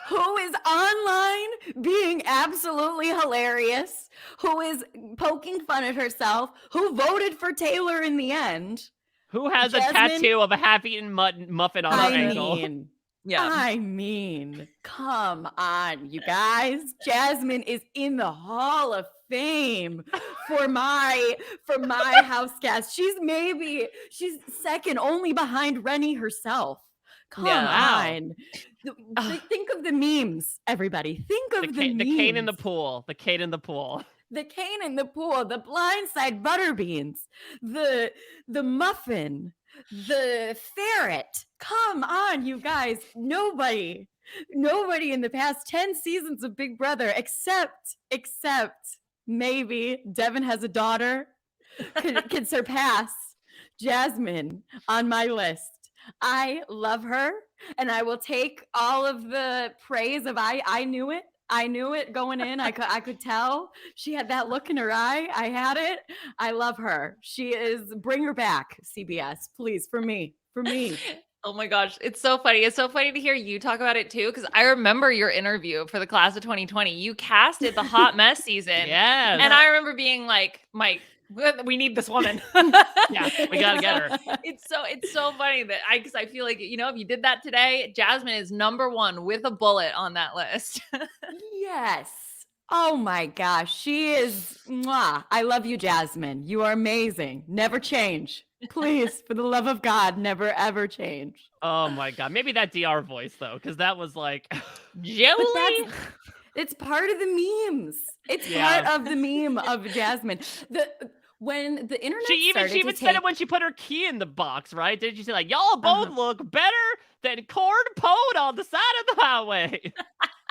Who is online being absolutely hilarious? Who is poking fun at herself? Who voted for Taylor in the end? Who has a tattoo of a half-eaten muffin on her ankle? I mean, come on, you guys. Jasmine is in the Hall of Fame for my house guest. She's second only behind Rennie herself. Come on. Think of the memes, everybody. Think of the memes. The cane in the pool. The cane in the pool. The cane in the pool, the blindside butterbeans, the muffin, the ferret. Come on, you guys. Nobody in the past 10 seasons of Big Brother, except maybe Devin has a daughter, could surpass Jasmine on my list. I love her, and I will take all of the praise of I knew it. I knew it going in. I could tell. She had that look in her eye. I had it. I love her. She is, bring her back, CBS, please, for me. Oh my gosh, it's so funny. It's so funny to hear you talk about it too, because I remember your interview for the class of 2020. You casted the hot mess season. Yes. And I remember being like, Mike, we need this woman. Yeah, we gotta get her. It's so funny that because I feel like, if you did that today, Jasmine is number one with a bullet on that list. Yes. Oh my gosh. She is. Mwah. I love you, Jasmine. You are amazing. Never change. Please, for the love of God, never ever change. Oh my God. Maybe that DR voice though, because that was like, Jolie. It's part of the memes. It's part of the meme of Jasmine. When the internet she even said it when she put her key in the box, right? Did you say like, y'all both look better than corn pone on the side of the highway?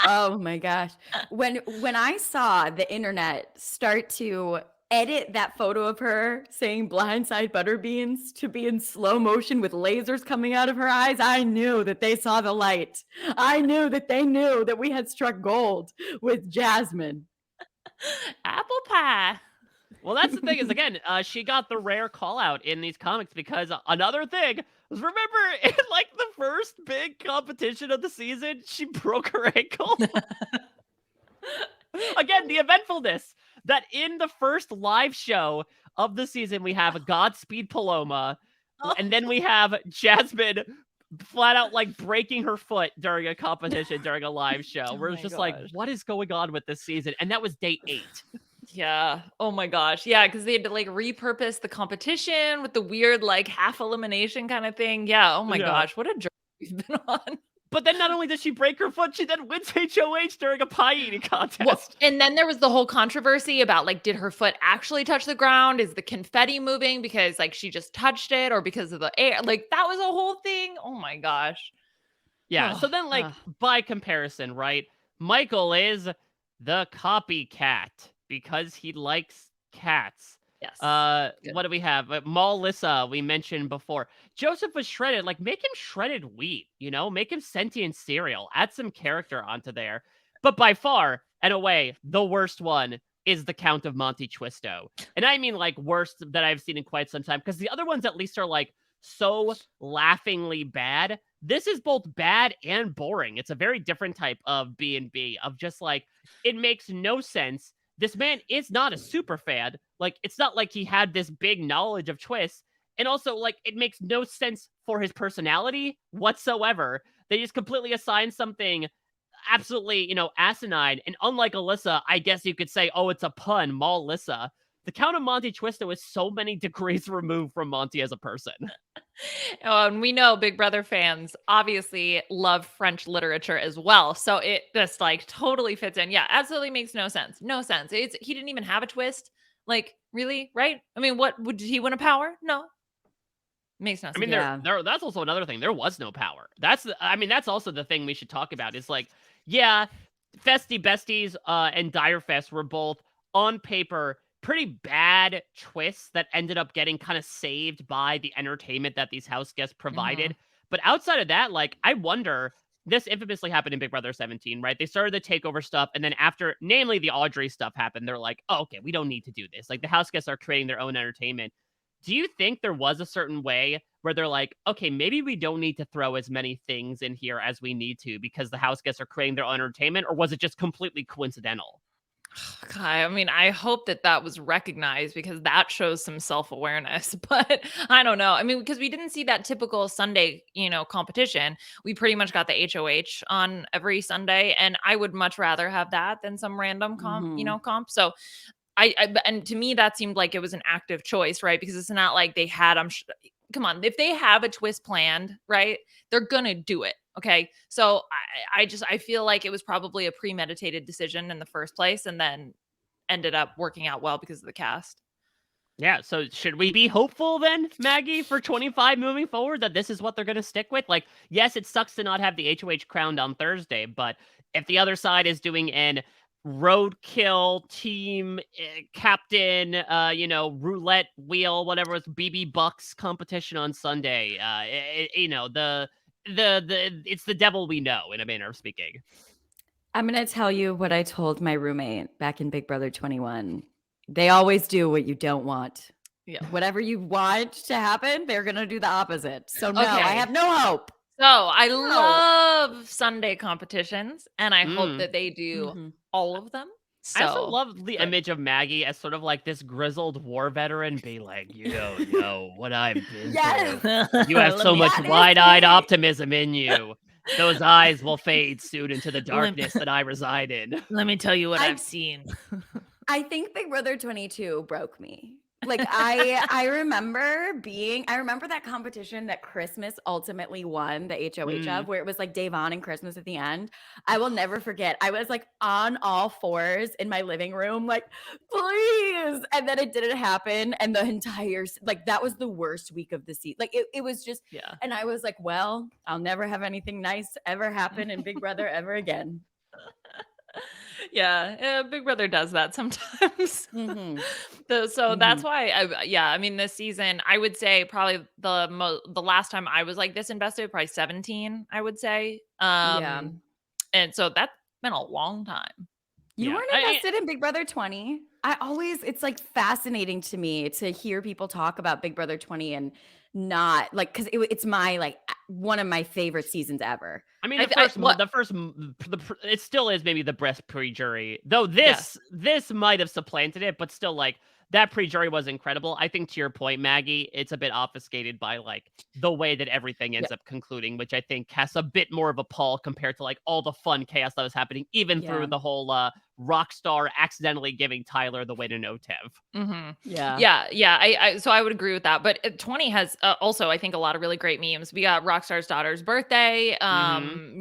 Oh my gosh. When I saw the internet start to edit that photo of her saying blindside butterbeans to be in slow motion with lasers coming out of her eyes, I knew that they saw the light. I knew that they knew that we had struck gold with Jasmine. Apple pie. Well, that's the thing is, again, she got the rare call out in these comics because another thing was, remember, in like the first big competition of the season, she broke her ankle. Again, the eventfulness that in the first live show of the season, we have Godspeed Paloma, and then we have Jasmine flat out like breaking her foot during a competition during a live show. Oh Where it's my just like, gosh. what is going on with this season? And that was day 8. Yeah. Oh my gosh. Yeah, because they had to like repurpose the competition with the weird like half elimination kind of thing. Yeah. Oh my Yeah. gosh. What a journey we've been on. But then not only does she break her foot, she then wins HOH during a pie eating contest. Well, and then there was the whole controversy about like, did her foot actually touch the ground? Is the confetti moving because like she just touched it or because of the air? Like that was a whole thing. Oh my gosh. Yeah. So then, like, by comparison, right? Michael is the copycat because he likes cats. Yes. Good. What do we have? Melissa, we mentioned before. Joseph was shredded. Like, make him shredded wheat, you know? Make him sentient cereal. Add some character onto there. But by far and away, the worst one is the Count of Monte Twisto. And I mean, like, worst that I've seen in quite some time. Because the other ones at least are, like, so laughingly bad. This is both bad and boring. It's a very different type of B&B, of just, like, it makes no sense. This man is not a super fan. Like, it's not like he had this big knowledge of twists. And also, like, it makes no sense for his personality whatsoever. They just completely assign something absolutely, asinine. And unlike Alyssa, I guess you could say, oh, it's a pun, Melissa. The Count of Monte Twisto is so many degrees removed from Monty as a person. Oh, and we know Big Brother fans obviously love French literature as well. So it just like totally fits in. Yeah, absolutely makes no sense. No sense. He didn't even have a twist. Like, really? Right? I mean, did he win a power? No. Makes no sense. I mean, that's also another thing. There was no power. That's also the thing we should talk about. Is like, yeah, Festy Besties and Dire Fest were both on paper pretty bad twists that ended up getting kind of saved by the entertainment that these house guests provided. But outside of that, like, I wonder, this infamously happened in Big Brother 17, right? They started the takeover stuff, and then after, namely the Audrey stuff happened, they're like, oh, okay, we don't need to do this. Like, the house guests are creating their own entertainment. Do you think there was a certain way where they're like, okay, maybe we don't need to throw as many things in here as we need to because the house guests are creating their own entertainment, or was it just completely coincidental? God, I mean, I hope that was recognized because that shows some self-awareness, but I don't know. I mean, because we didn't see that typical Sunday, competition. We pretty much got the HOH on every Sunday, and I would much rather have that than some random comp. So and to me that seemed like it was an active choice, right? Because it's not like they had come on, if they have a twist planned, right, they're gonna do it. Okay, so I feel like it was probably a premeditated decision in the first place, and then ended up working out well because of the cast. Yeah, so should we be hopeful then, Maggie, for 25 moving forward, that this is what they're going to stick with? Like, yes, it sucks to not have the HOH crowned on Thursday, but if the other side is doing an roadkill team captain, roulette wheel, whatever, it's BB Bucks competition on Sunday, it's the devil we know, in a manner of speaking. I'm going to tell you what I told my roommate back in Big Brother 21. They always do what you don't want. Yeah. Whatever you want to happen, they're going to do the opposite. So no, Okay. I have no hope. So I love Sunday competitions, and I hope that they do all of them. So, I also love the image of Maggie as sort of like this grizzled war veteran being like, you don't know what I've been through. You have so much wide-eyed optimism in you. Those eyes will fade soon into the darkness that I reside in. Let me tell you what I've seen. I think Big Brother 22 broke me. Like I remember that competition that Christmas ultimately won the HOH of, where it was like Davon and Christmas at the end. I will never forget. I was like on all fours in my living room, like, please. And then it didn't happen. And the entire, like, that was the worst week of the season. Like it was just, yeah. And I was like, well, I'll never have anything nice ever happen in Big Brother ever again. Yeah, Big Brother does that sometimes. That's why I mean, this season I would say probably the last time I was like this invested, probably 17, I would say. And so that's been a long time. You Yeah. weren't invested in Big Brother 20. It's like fascinating to me to hear people talk about Big Brother 20 and not like, because it's my like one of my favorite seasons ever. I mean, What? it still is maybe the best pre-jury, though. Yes. This might have supplanted it, but still, like that pre-jury was incredible. I think to your point, Maggie, it's a bit obfuscated by like the way that everything ends up concluding, which I think casts a bit more of a pall compared to like all the fun chaos that was happening, even through the whole Rockstar accidentally giving Tyler the way to know Tev. Mm-hmm. Yeah. Yeah. So I would agree with that. But 20 has also, I think, a lot of really great memes. We got Rockstar's daughter's birthday. Then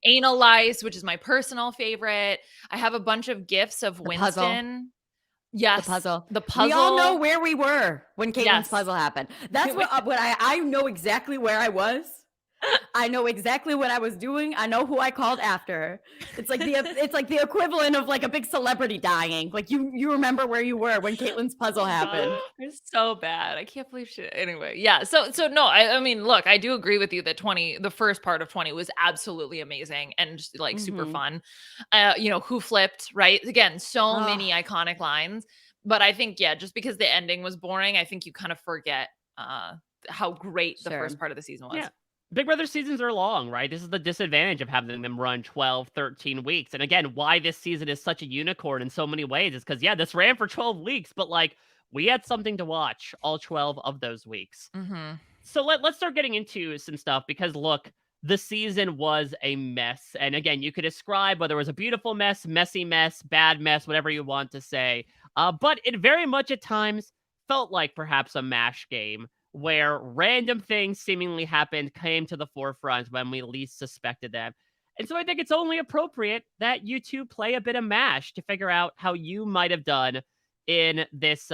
Anal Lice, which is my personal favorite. I have a bunch of gifs of Winston. Puzzle. Yes, the puzzle. We all know where we were when Caitlin's puzzle happened. That's what I know exactly where I was. I know exactly what I was doing. I know who I called after. It's like the equivalent of like a big celebrity dying. Like you remember where you were when Caitlin's puzzle happened. It's so bad. I can't believe shit. Anyway, yeah. So no, I mean, look, I do agree with you that the first part of 20 was absolutely amazing and just like super fun. Who flipped, right? Again, so many iconic lines. But I think, just because the ending was boring, I think you kind of forget how great the first part of the season was. Yeah. Big Brother seasons are long, right? This is the disadvantage of having them run 12, 13 weeks. And again, why this season is such a unicorn in so many ways is because, this ran for 12 weeks, but like we had something to watch all 12 of those weeks. Mm-hmm. So let's start getting into some stuff because look, the season was a mess. And again, you could describe whether it was a beautiful mess, messy mess, bad mess, whatever you want to say. But it very much at times felt like perhaps a MASH game where random things seemingly happened, came to the forefront when we least suspected them. And so I think it's only appropriate that you two play a bit of MASH to figure out how you might have done in this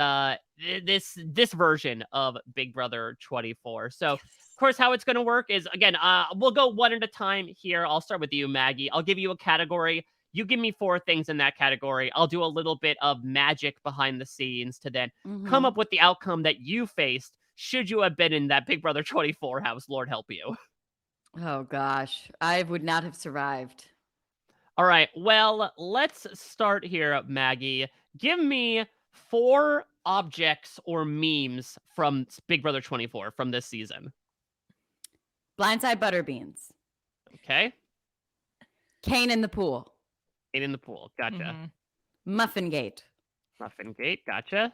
version of Big Brother 24. So, of course, how it's going to work is, again, we'll go one at a time here. I'll start with you, Maggie. I'll give you a category. You give me 4 things in that category. I'll do a little bit of magic behind the scenes to then come up with the outcome that you faced should you have been in that Big Brother 24 house. Lord help you. Oh, gosh. I would not have survived. All right. Well, let's start here, Maggie. Give me 4 objects or memes from Big Brother 24 from this season. Blindside Butterbeans. Okay. Kane in the pool. Kane in the pool. Gotcha. Muffin Gate. Muffin Gate. Gotcha.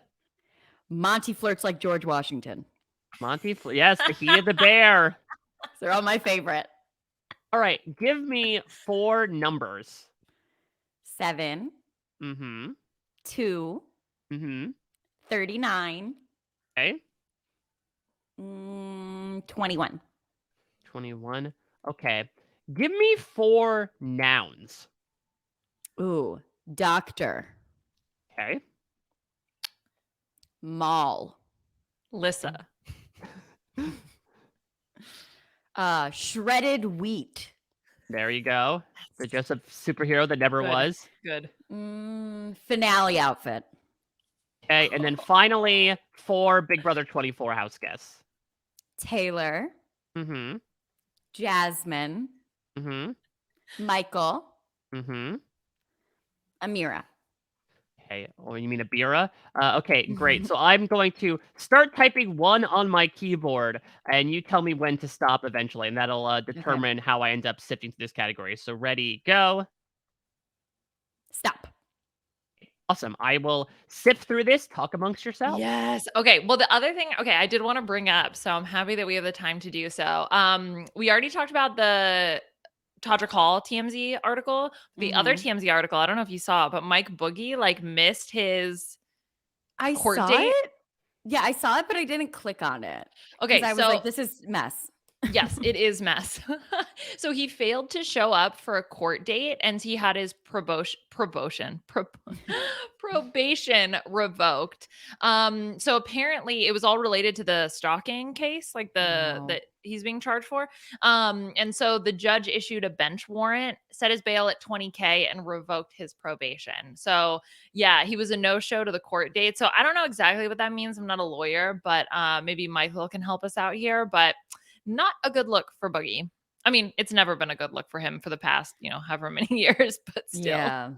Monty flirts like George Washington. Yes, the heat of the bear. They're all my favorite. All right. Give me 4 numbers. 7. 2. 39. Okay. 21. 21. Okay. Give me 4 nouns. Ooh. Doctor. Okay. Mall. Lissa. Shredded wheat. There you go. The Joseph superhero that never was. Good. Finale outfit. Okay, and then finally 4 Big Brother 24 house guests. Taylor. Jasmine. Michael. Amira. Okay. Oh, you mean Abira? Okay, great. So I'm going to start typing 1 on my keyboard, and you tell me when to stop eventually, and that'll determine how I end up sifting through this category. So ready, go. Stop. Awesome. I will sift through this. Talk amongst yourselves. Yes. Okay. Well, the other thing, I did want to bring up, so I'm happy that we have the time to do so. We already talked about the Todrick Hall TMZ article. The other TMZ article, I don't know if you saw it, but Mike Boogie like missed his court date. It. Yeah, I saw it, but I didn't click on it. Okay, I was like, this is mess. Yes, it is mess. So he failed to show up for a court date and he had his probation revoked. So apparently it was all related to the stalking case, like that he's being charged for. And so the judge issued a bench warrant, set his bail at $20,000 and revoked his probation. So yeah, he was a no-show to the court date. So I don't know exactly what that means. I'm not a lawyer, but maybe Michael can help us out here, but not a good look for Boogie. I mean, it's never been a good look for him for the past, however many years, but still. Yeah.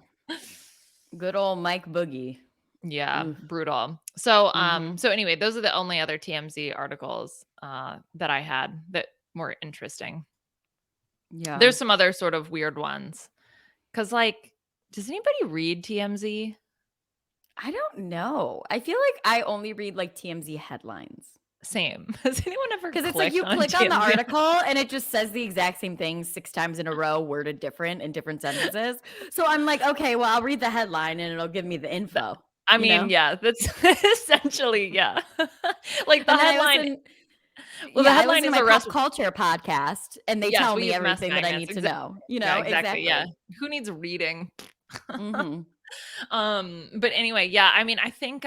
Good old Mike Boogie. Yeah, Oof. brutal. So, Mhm. so anyway, those are the only other TMZ articles that I had that were interesting. Yeah. There's some other sort of weird ones. Cause like, does anybody read TMZ? I don't know. I feel like I only read like TMZ headlines. Same. Has anyone ever Because it's like you clicked click on the TMZ? article and it just says the exact same thing 6 times in a row, worded different in different sentences. So I'm like, okay, well, I'll read the headline and it'll give me the info. I you mean, know? yeah, that's essentially, yeah. Like the And then headline. I The I headline listen to is my pop arrest. culture podcast and they Yes, tell we me use mass everything that I magnets. need to know. Yeah, exactly. Yeah. Exactly. Who needs reading? hmm But anyway, yeah, I mean, I think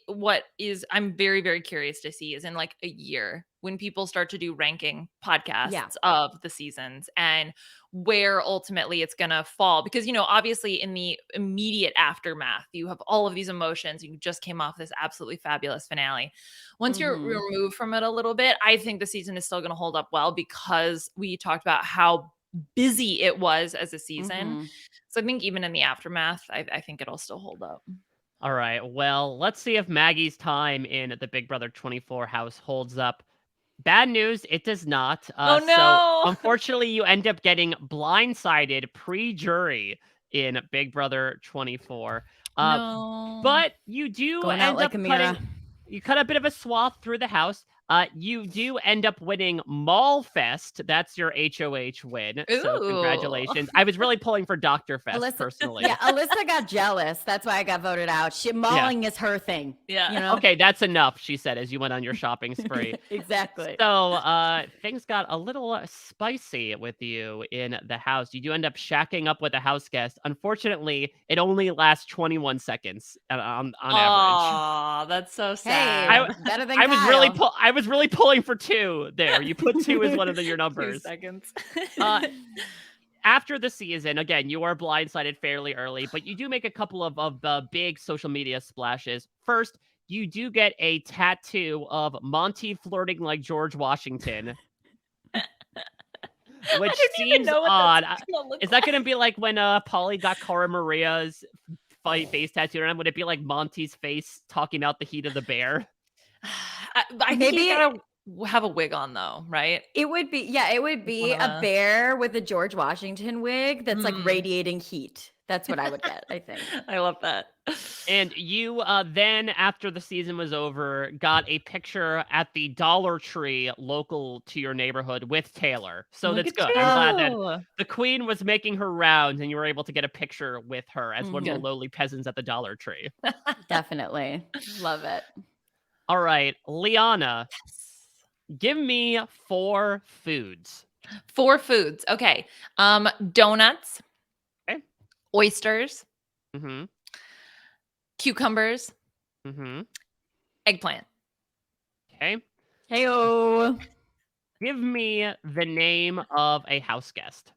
what is I'm very, very curious to see is in like a year when people start to do ranking Yeah. podcasts of the seasons and where ultimately it's gonna fall. Because obviously in the immediate aftermath, you have all of these emotions. You just came off this absolutely fabulous finale. Once you're hmm removed from it a little bit, I think the season is still gonna hold up well because we talked about how busy it was as a season. hmm So I think even in the aftermath, I think it'll still hold up. All right. Well, let's see if Maggie's time in the Big Brother 24 house holds up. Bad news, it does not. Oh So no. unfortunately, you end up getting blindsided pre-jury in Big Brother 24. No. But you do Going out end like up a mirror. you cut a bit of a swath through the house. You do end up winning Mall Fest. That's your HOH win. So Ooh. congratulations. I was really pulling for Dr. Fest Alyssa, personally. yeah, Alyssa got jealous. That's why I got voted out. Yeah. Mauling is her thing. Yeah. Okay, that's enough, she said as you went on your shopping spree. Exactly. So, things got a little spicy with you in the house. You do end up shacking up with a house guest. Unfortunately, it only lasts 21 seconds on average. Oh, that's so Hey, sad. better than I was really Kyle. I was really pulling for 2 there. You put 2 as one of your 2 numbers. seconds. Uh, After the season, again, you are blindsided fairly early, but you do make a couple of the big social media splashes. First, you do get a tattoo of Monty flirting like George Washington, I which don't even seems know what odd. that's gonna look Is that like. going to be like when Polly got Cara Maria's face tattooed on him? Would it be like Monty's face talking out the heat of the bear? I think he's Maybe gotta have a wig on though, right? it would be, it would Like one be of a the bear with a George Washington wig that's like Mm. radiating heat. That's what I would get, I think. I love that. And you then, after the season was over, got a picture at the Dollar Tree local to your neighborhood with Taylor. So Look that's at good. I'm glad that you. the queen was making her rounds and you were able to get a picture with her as one of the Mhm. lowly peasants at the Dollar Tree. Definitely. Love it. All right, Liana, Yes. give me 4 foods. 4 foods. Okay. Donuts, Okay. oysters, Mm-hmm. cucumbers, Mm-hmm. eggplant. Okay. Heyo. Give me the name of a house guest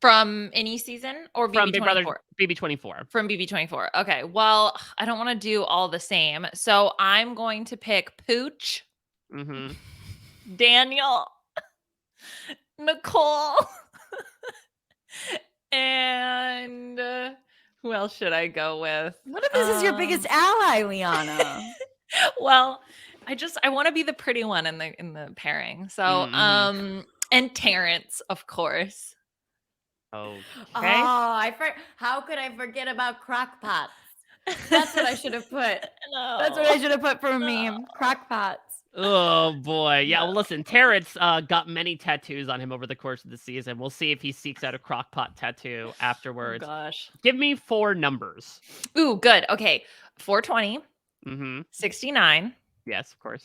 From any season or from Big Brother BB24? BB24. From BB24. Okay. Well, I don't want to do all the same. So I'm going to pick Pooch, Mm-hmm. Daniel, Nicole, and who else should I go with? What if this is your biggest ally, Liana? Well, I want to be the pretty one in the pairing. So, Mm-hmm. and Terrence, of course. Okay. How could I forget about crock pots? That's what I should have put. No. That's what I should have put for a meme. Crock pots. Oh boy. Yeah, No. well listen, Terrence got many tattoos on him over the course of the season. We'll see if he seeks out a crockpot tattoo Oh afterwards. gosh. Give me 4 numbers. Ooh, good. Okay. 420, Mm-hmm. 69, Yes, of course.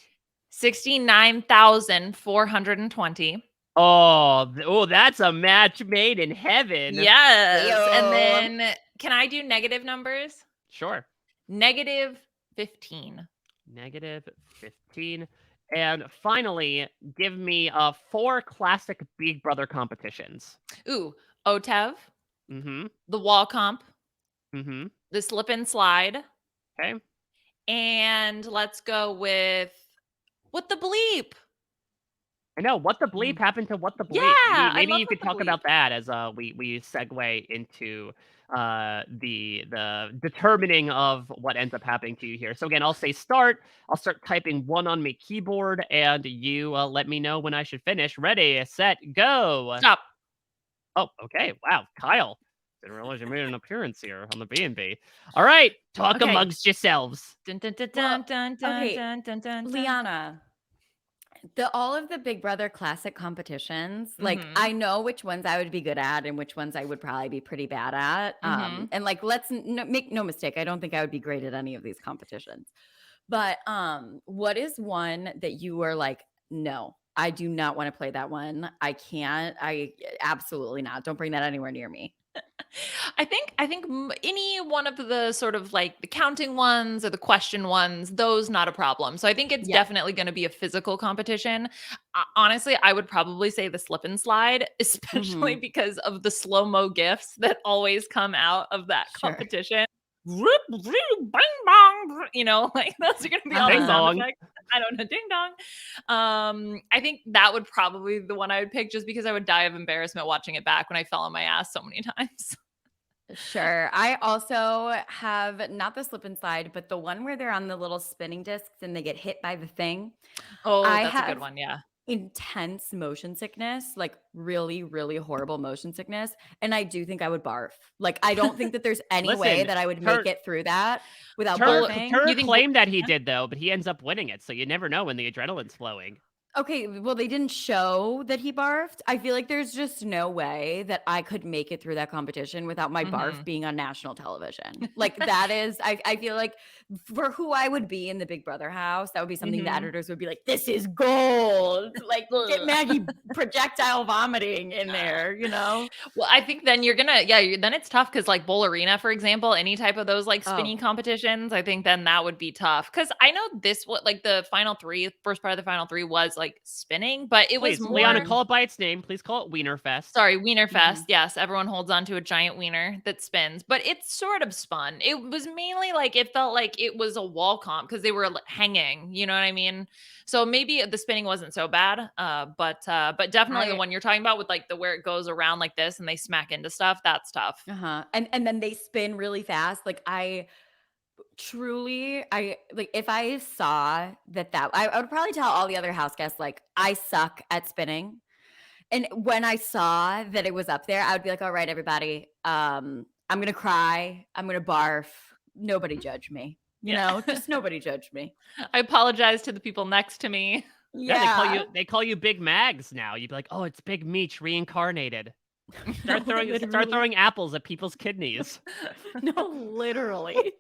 69,420. Oh, that's a match made in heaven. Yes. And Heyo. then can I do negative numbers? Sure. Negative 15. Negative 15. And finally, give me 4 classic Big Brother competitions. Ooh, OTEV, Mm-hmm. the wall comp, Mm-hmm. the slip and slide, Okay. and let's go with what the bleep. I know. What the bleep happened to what the Yeah, bleep? Maybe I maybe love you What could the talk Bleep. about that as we segue into the determining of what ends up happening to you here. So again, I'll say start. I'll start typing one on my keyboard, and you let me know when I should finish. Ready, set, go. Stop. Oh, okay. Wow, Kyle. Didn't realize you made an appearance here on the B&B. All right, talk Okay. amongst yourselves. Dun, dun, dun, Well, dun, dun, okay, dun, dun, dun, dun. Liana, all of the Big Brother classic competitions, like Mhm. I know which ones I would be good at and which ones I would probably be pretty bad at. Mhm. And like make no mistake, I don't think I would be great at any of these competitions. But what is one that you were like, no, I do not want to play that one. I can't. I absolutely not. Don't bring that anywhere near me. I think any one of the sort of like the counting ones or the question ones, those not a problem. So I think it's Yeah. definitely going to be a physical competition. Honestly, I would probably say the slip and slide, especially Mhm. because of the slow mo gifts that always come out of that Sure. competition. Roop, roop, bang bong, like those are going to be all the Ding sound dong. effects. I don't know, ding dong. I think that would probably be the one I would pick just because I would die of embarrassment watching it back when I fell on my ass so many times. Sure. I also have not the slip and slide, but the one where they're on the little spinning discs and they get hit by the thing. Oh, I that's a good have one. Yeah. intense motion sickness, like really, really horrible motion sickness. And I do think I would barf. Like, I don't think that there's any way Listen, that I would make it through that without barfing. You think Claimed that he did though, but he ends up winning it, so you never know when the adrenaline's flowing. Okay, well, they didn't show that he barfed. I feel like there's just no way that I could make it through that competition without my barf Mhm. being on national television. Like that is, I feel like for who I would be in the Big Brother house, that would be something the Mhm. editors would be like, "This is gold." Like get Ugh. Maggie projectile vomiting in there, you know? Well, I think then you're gonna, then it's tough because like Bowl Arena, for example, any type of those like Oh, spinning competitions, I think then that would be tough. Cause I know this what like the first part of the final three was like spinning, but it was Please, Liana, more. mhm, call it by its name. Please call it Wiener Fest. Sorry, Wiener mhm. Fest. Yes, everyone holds on to a giant wiener that spins, but it's sort of spun. It was mainly like it felt like it was a wall comp because they were hanging. You know what I mean? So maybe the spinning wasn't so bad, but definitely the I one you're talking about with like the where it goes around like this and they smack into stuff. That's tough. uh-huh. And then they spin really fast. Like I like if I saw I would probably tell all the other house guests like I suck at spinning. And when I saw that it was up there, I would be like, "All right, everybody, I'm gonna cry. I'm gonna barf. Nobody judge me. You Yeah. know, just nobody judge me." I apologize to the people next to me. Yeah, Yeah, they call you Big Mags now. You'd be like, "Oh, it's Big Meech reincarnated." Start literally. throwing apples at people's kidneys. No, literally.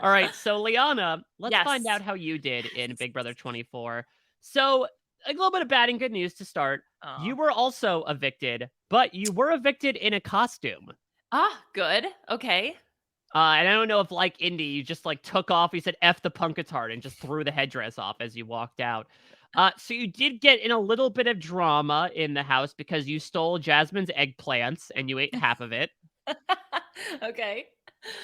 All right, so Liana, let's find Yes. out how you did in Big Brother 24. So, a little bit of bad and good news to start. You Oh. were also evicted, but you were evicted in a costume. Ah, good. Okay. And I don't know if, like Indy, you just like took off. You said "F the punkatard" and just threw the headdress off as you walked out. So you did get in a little bit of drama in the house because you stole Jasmine's eggplants and you ate half of it. Okay.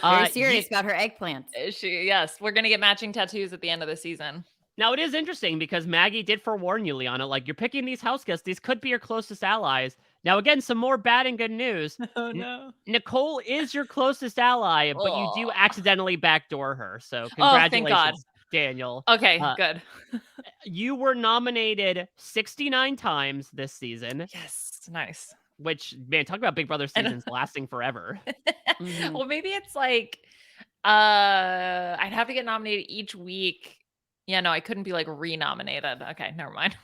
Very You serious about her eggplants. Is she? Yes, we're gonna get matching tattoos at the end of the season. Now, it is interesting because Maggie did forewarn you, Liana, like, you're picking these house guests. These could be your closest allies. Now, again, some more bad and good news. Oh N- no. Nicole is your closest ally, but you do Oh. accidentally backdoor her. So, Oh, thank God. congratulations, Daniel. Okay, Uh, good. you were nominated 69 times this season, Yes, nice. which, man, talk about Big Brother And seasons lasting forever. Mhm. well, maybe it's like I'd have to get nominated each week. Yeah, no, I couldn't be like renominated. Okay, never mind.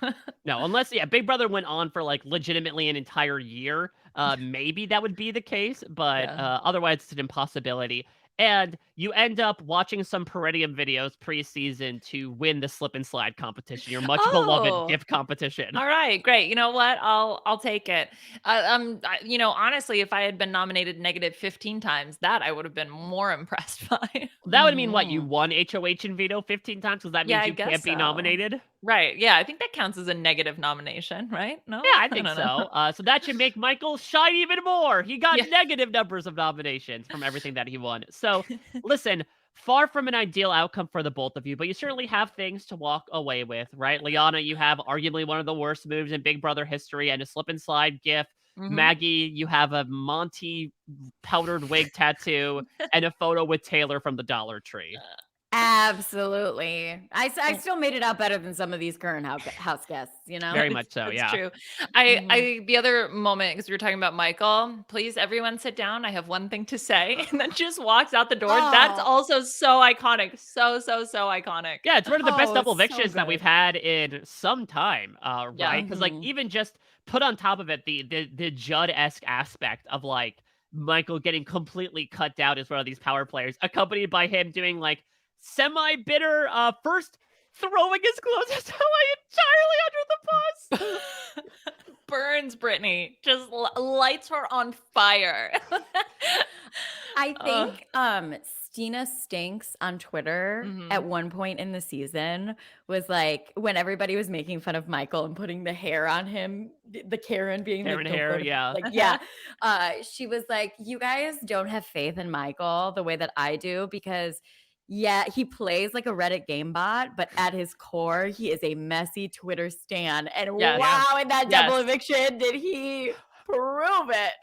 No, unless yeah, Big Brother went on for like legitimately an entire year, maybe that would be the case, but Yeah. otherwise it's an impossibility. And you end up watching some Peridium videos preseason to win the slip and slide competition, your much beloved Oh. gift competition. All right, great. You know what? I'll take it. Honestly, if I had been nominated negative 15 times, that I would have been more impressed by. That would mean what? You Mhm. won HOH and veto 15 times because that Yeah, means I you guess can't be so. nominated. Right. Yeah, I think that counts as a negative nomination, right? No? Yeah, I I think don't know. so. So that should make Michael shine even more. He got Yeah. negative numbers of nominations from everything that he won. So listen, far from an ideal outcome for the both of you, but you certainly have things to walk away with, right? Liana, you have arguably one of the worst moves in Big Brother history and a slip and slide gif. Mhm. Maggie, you have a Monty powdered wig tattoo and a photo with Taylor from the Dollar Tree. Absolutely. I Oh, still made it out better than some of these current house guests, you know? Very much so, that's yeah. true. Mhm. The other moment, because we were talking about Michael, please everyone sit down. I have one thing to say, and then just walks out the door. That's Oh, also so iconic. So, so, so iconic. Yeah, it's one of the best oh, double so evictions that we've good. had in some time, Yeah. right? Because like Mhm. even just put on top of it the Judd-esque aspect of like Michael getting completely cut down as one of these power players, accompanied by him doing like semi-bitter first throwing his clothes entirely under the bus. Burns Brittany, just lights her on fire. I Ugh. think Stina Stinks on Twitter at Mhm. one point in the season was like when everybody was making fun of Michael and putting the hair on him, the Karen being like, Karen don't hair, go to yeah. like Uh-huh. yeah. She was like, you guys don't have faith in Michael the way that I do because yeah, he plays like a Reddit game bot, but at his core, he is a messy Twitter stan. And Yes. Yeah. wow, in that double Yes. eviction, did he prove it?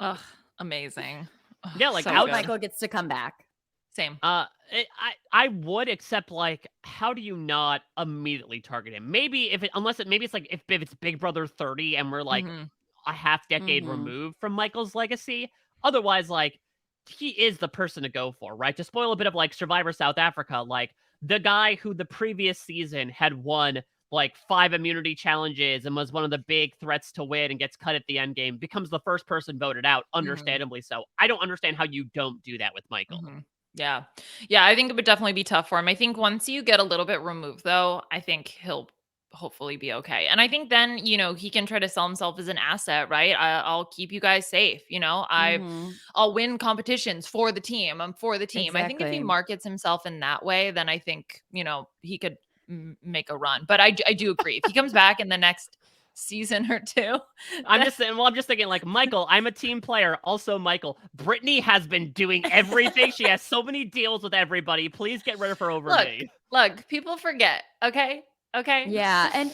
Ugh, amazing. Ugh, Yeah, like I so hope good. Michael gets to come back. Same. I would, except like, how do you not immediately target him? Maybe if it, unless it, maybe it's like if it's Big Brother 30 and we're like Mhm. a half decade Mhm. removed from Michael's legacy. Otherwise, like, he is the person to go for, right? To spoil a bit of like Survivor South Africa, like the guy who the previous season had won like 5 immunity challenges and was one of the big threats to win and gets cut at the end game becomes the first person voted out, Mhm. understandably so. I don't understand how you don't do that with Michael. Mhm. Yeah. Yeah, I think it would definitely be tough for him. I think once you get a little bit removed though, I think he'll hopefully be okay. And I think then, he can try to sell himself as an asset, right? I'll keep you guys safe, Mhm. I'll win competitions for the team. I'm for the team. I think if he Exactly. markets himself in that way, then I think, he could make a run. But I do agree. If he comes back in the next season or two, I'm then just saying, well, I'm just thinking like, Michael, I'm a team player. Also, Michael, Brittany has been doing everything. She has so many deals with everybody. Please get rid of her over look, me. look, people forget, okay? Okay? Yeah, and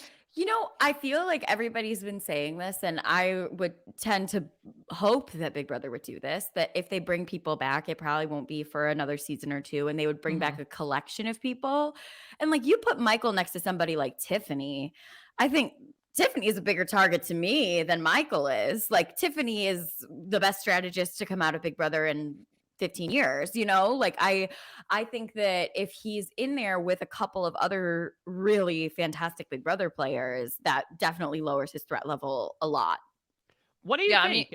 I feel like everybody's been saying this, and I would tend to hope that Big Brother would do this, that if they bring people back, it probably won't be for another season or two, and they would bring back Mhm. a collection of people. And like you put Michael next to somebody like Tiffany, I think Tiffany is a bigger target to me than Michael is. Like Tiffany is the best strategist to come out of Big Brother in 15 years, Like I think that if he's in there with a couple of other really fantastic Big Brother players, that definitely lowers his threat level a lot. What do you Yeah, I mean, think?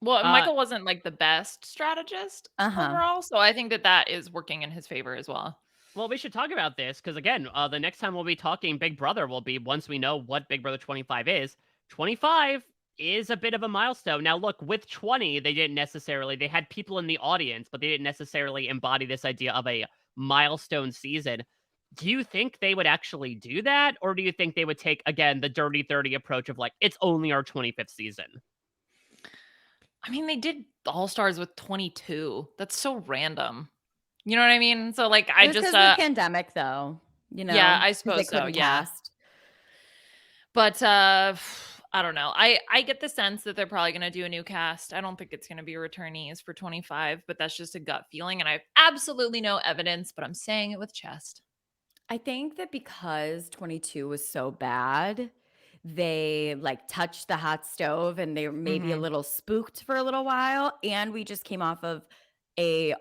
well, Uh, Michael wasn't like the best strategist Uh-huh. overall, so I think that is working in his favor as well. well, we should talk about this because again, the next time we'll be talking Big Brother will be once we know what Big Brother 25 is. 25 is a bit of a milestone. Now, look, with 20, they had people in the audience, but they didn't necessarily embody this idea of a milestone season. Do you think they would actually do that? Or do you think they would take, again, the Dirty 30 approach of like, it's only our 25th season? I mean, they did All Stars with 22. That's so random. You know what I mean? So like It I was just because of the pandemic, though, yeah, I because they suppose so. couldn't Yeah. cast. But I don't know. I get the sense that they're probably going to do a new cast. I don't think it's going to be returnees for 25, but that's just a gut feeling and I have absolutely no evidence, but I'm saying it with chest. I think that because 22 was so bad, they like touched the hot stove and they were maybe a Mhm. little spooked for a little while. And we just came off of a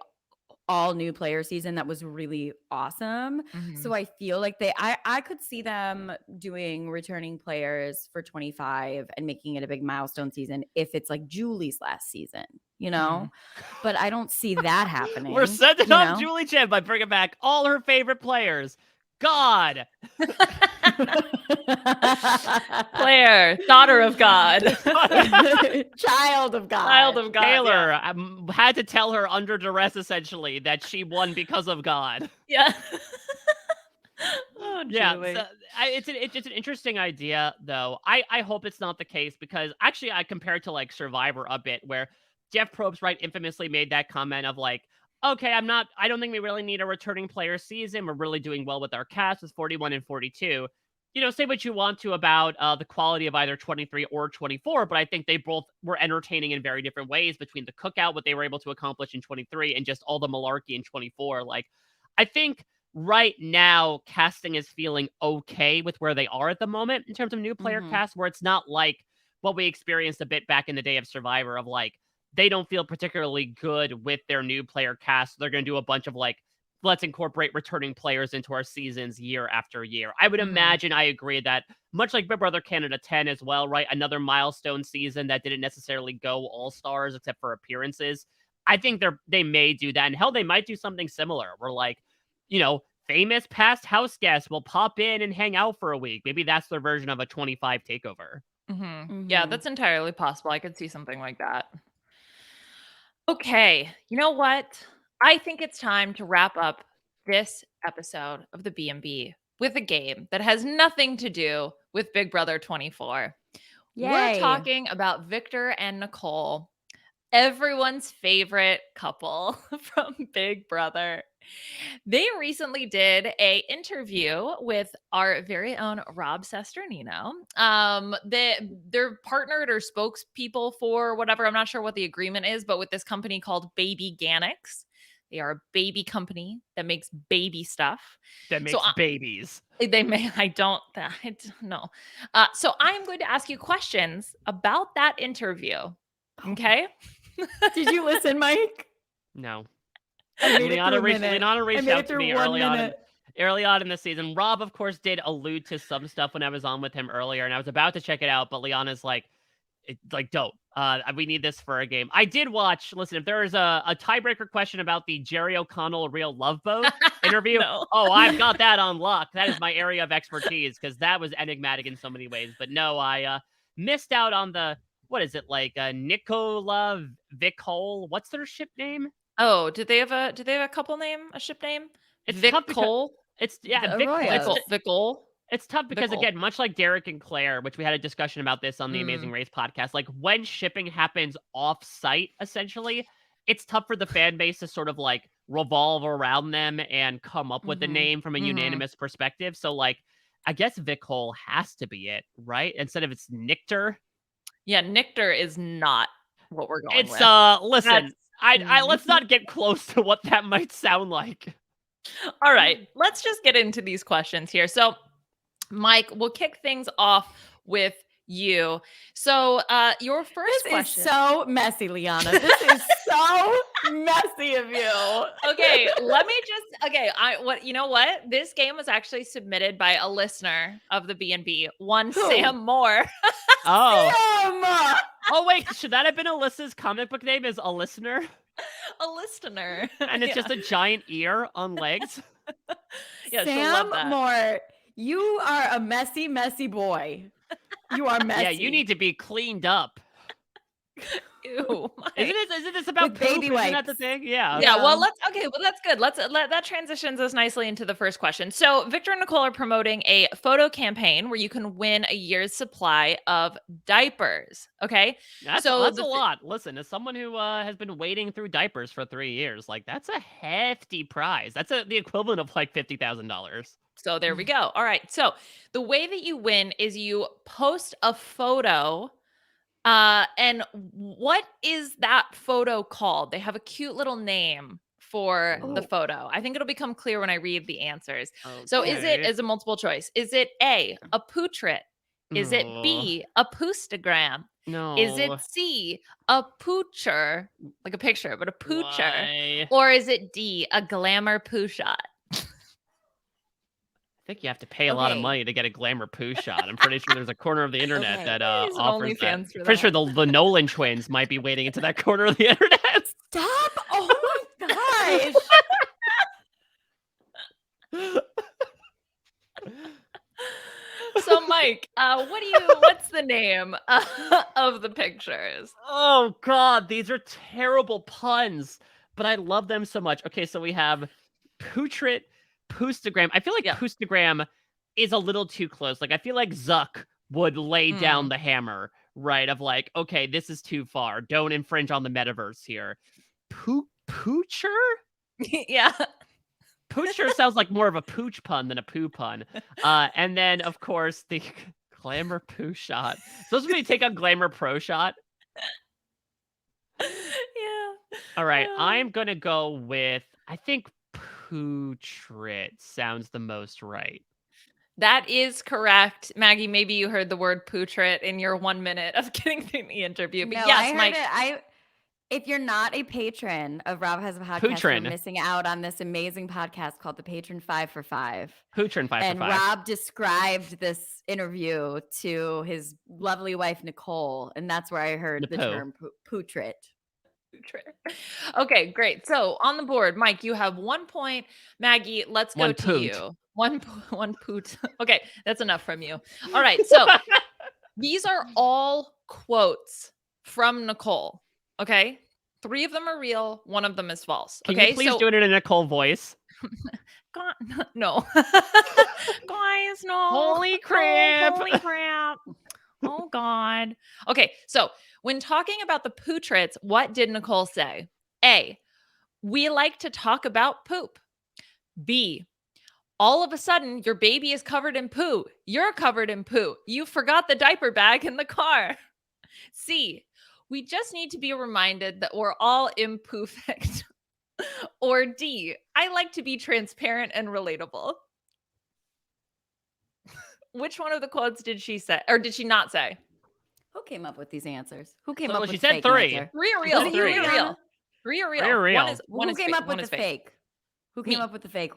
all new player season that was really awesome. So Mhm. I feel like I could see them doing returning players for 25 and making it a big milestone season if it's like Julie's last season, Mhm. But I don't see that We're happening, sending you off know? Julie Chen by bringing back all her favorite players. God. Claire, daughter of God. Child of Child God. of God, yeah. Taylor had to tell her under duress, essentially, that she won because of God. Yeah. Oh, Yeah, Truly. so it's just an interesting idea, though. I hope it's not the case because actually I compare it to like Survivor a bit, where Jeff Probst, right, infamously made that comment of like, okay, I don't think we really need a returning player season. We're really doing well with our cast with 41 and 42. Say what you want to about the quality of either 23 or 24, but I think they both were entertaining in very different ways between the cookout, what they were able to accomplish in 23, and just all the malarkey in 24. Like, I think right now casting is feeling okay with where they are at the moment in terms of new player cast, where it's not like what we experienced a bit back in the day of Survivor of like, they don't feel particularly good with their new player cast. They're going to do a bunch of like, let's incorporate returning players into our seasons year after year. I would imagine I agree that much like Big Brother Canada 10 as well, right? Another milestone season that didn't necessarily go all stars except for appearances. I think they may do that. And hell, they might do something similar where like, famous past house guests will pop in and hang out for a week. Maybe that's their version of a 25 takeover. Yeah, that's entirely possible. I could see something like that. Okay, you know what? I think it's time to wrap up this episode of the B&B with a game that has nothing to do with Big Brother 24. We're Yay. talking about Victor and Nicole, everyone's favorite couple from Big Brother. They recently did a interview with our very own Rob Sesternino. They're partnered or spokespeople for whatever. I'm not sure what the agreement is, but with this company called BabyGanics. They are a baby company that makes baby stuff. That makes babies. They may. I don't know. So I'm going to ask you questions about that interview. Okay. Did you listen, Mike? No. I made Liana it through a minute. reached I made out it to through me 1 minute. early on in the season. Rob, of course, did allude to some stuff when I was on with him earlier, and I was about to check it out, but Liana's like, don't. We need this for a game. I did watch. Listen, if there is a tiebreaker question about the Jerry O'Connell Real Love Boat interview, No. I've got that on lock. That is my area of expertise because that was enigmatic in so many ways. But no, I missed out on the, what is it, like Nicola Vicole? What's their ship name? Oh, do they have a couple name, a ship name? It's Vic tough because Cole? It's The Vicole. Arroyos. Vicole? It's tough because Nicole. again, much like Derek and Claire, which we had a discussion about this on the Amazing Race podcast, like when shipping happens off-site, essentially, it's tough for the fan base to sort of like revolve around them and come up with a name from a unanimous perspective. So like, I guess Vicole has to be it, right? Instead of it's Nictor. Yeah, Nictor is not what we're going It's with. listen, I let's not get close to what that might sound like. All right, let's just get into these questions here. So, Mike, we'll kick things off with you. So, your first question is so messy, Liana. This is so messy of you. Okay, you know what? This game was actually submitted by a listener of the B&B, one Who? Sam Moore. Sam! Oh wait, should that have been Alyssa's comic book name? Is a listener? A listener. And it's just a giant ear on legs. Yeah, she'll love Sam that. Moore, you are a messy, messy boy. You are messy. Yeah, you need to be cleaned up. Ew. Isn't this about With poop? baby Isn't that wipes. the thing? Yeah. Yeah, well, that's good. That transitions us nicely into the first question. So Victor and Nicole are promoting a photo campaign where you can win a year's supply of diapers. Okay. That's a lot. Listen, as someone who has been wading through diapers for 3 years, like that's a hefty prize. That's the equivalent of like $50,000. So there we go. All right. So the way that you win is you post a photo. And what is that photo called? They have a cute little name for the photo. I think it'll become clear when I read the answers. Okay. So is a multiple choice? Is it A, a portrait? Is it B, a poostagram? No. Is it C, a poocher? Like a picture, but a poocher. Why? Or is it D, a glamour poo shot? I think you have to pay a lot of money to get a glamour poo shot. I'm pretty sure there's a corner of the internet that There's an offers that. OnlyFans for Pretty sure that. the Nolan twins might be wading into that corner of the internet. Stop! Oh my gosh! So, Mike, what's the name of the pictures? Oh God, these are terrible puns, but I love them so much. Okay, so we have portrait, poostagram. I feel like poostagram is a little too close. Like, I feel like Zuck would lay down Mm. the hammer, right? Of like, okay, this is too far. Don't infringe on the metaverse here. Poocher? Yeah. Poocher sounds like more of a pooch pun than a poo pun. And then, of course, the Glamour Poo Shot. So this is when you take on Glamour Pro Shot. Yeah. All right, I'm going to go with, I think Pootrit sounds the most right. That is correct. Maggie, maybe you heard the word putrid in your 1 minute of getting through the interview. But No, yes, I heard Mike. it. If you're not a patron of Rob Has a Podcast, you're Pootrin. missing out on this amazing podcast called The Patron 5 for 5. Pootrin 5 And for 5. Rob described this interview to his lovely wife, Nicole. And that's where I heard the Napo. term pootrit. Okay, great. So on the board, Mike, you have 1 point. Maggie, let's go One to poot. you. One poot. Okay, that's enough from you. All right, so these are all quotes from Nicole. Okay, 3 of them are real, 1 of them is false. Can Okay, you please so do it in a Nicole voice? no, guys, no. Holy No, crap. holy crap. Oh God. Okay, so when talking about the pootrits, what did Nicole say? A, we like to talk about poop. B, all of a sudden your baby is covered in poo. You're covered in poo. You forgot the diaper bag in the car. C, we just need to be reminded that we're all imperfect. Or D, I like to be transparent and relatable. Which one of the quotes did she say, or did she not say? Who came up with these answers? Who came Well, up with she the said fake 3. answer? 3 are real. Was it you, 3 are Liana? real. 3 are real. 3 are real. Who came up with the fake? Who came Me. up with the fake?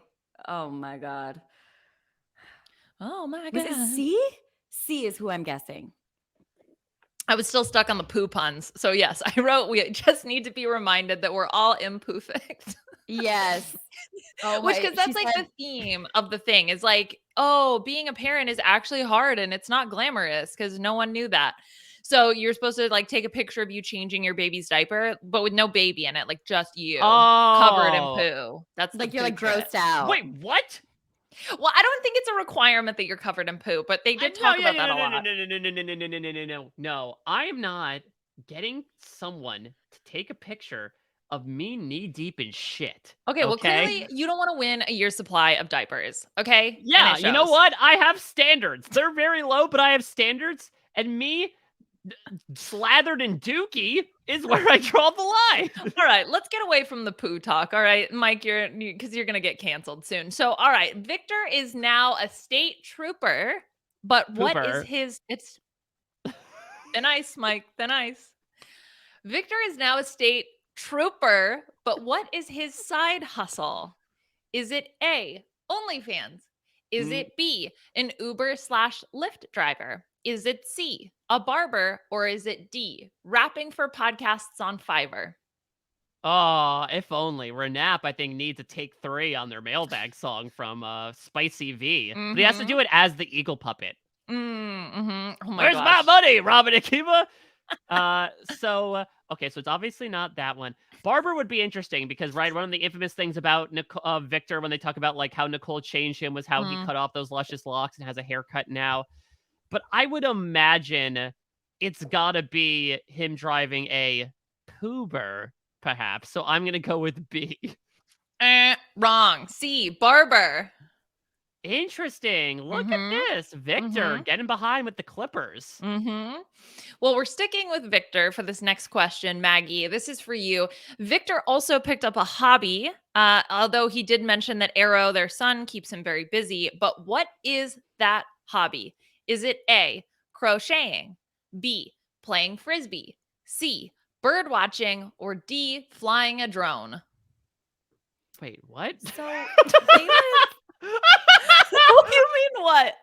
Oh my God. Oh my Was God. it C? C is who I'm guessing. I was still stuck on the poo puns. So yes, I wrote, we just need to be reminded that we're all imperfect. Yes. Oh Which, my- because that's she like said- the theme of the thing is like, oh, being a parent is actually hard and it's not glamorous because no one knew that. So you're supposed to like take a picture of you changing your baby's diaper, but with no baby in it, like just you covered in Oh. poo. That's like the you're like poo trip. grossed out. Wait, what? Well, I don't think it's a requirement that you're covered in poo, but they did talk about that a lot. No, I am not getting someone to take a picture of me knee deep in shit. Okay, well, clearly you don't want to win a year's supply of diapers. Okay. Yeah, And it you know shows. what? I have standards. They're very low, but I have standards. And me slathered in dookie is where I draw the line. All right, let's get away from the poo talk. All right, Mike, because you're going to get canceled soon. So, all right, Victor is now a state trooper, but what is Pooper. his? It's thin ice, Mike, thin ice. Victor is now a state trooper, but what is his side hustle? Is it A, OnlyFans? Is it B, an Uber/Lyft driver? Is it C, a barber? Or is it D, rapping for podcasts on Fiverr? Oh, if only. Renap, I think, needs to take 3 on their mailbag song from Spicy V. But he has to do it as the eagle puppet. Mm-hmm. Oh my Where's gosh. my money, Robin Akiva? Okay, so it's obviously not that one. Barber would be interesting because, right, one of the infamous things about Victor when they talk about like how Nicole changed him was how he cut off those luscious locks and has a haircut now. But I would imagine it's gotta be him driving a Poober, perhaps. So I'm gonna go with B. Wrong. C, barber. Interesting. Look at this. Victor getting behind with the Clippers. Well, we're sticking with Victor for this next question, Maggie. This is for you. Victor also picked up a hobby, although he did mention that Arrow, their son, keeps him very busy. But what is that hobby? Is it A, crocheting, B, playing frisbee, C, bird watching, or D, flying a drone? Wait, what? So What do you mean what?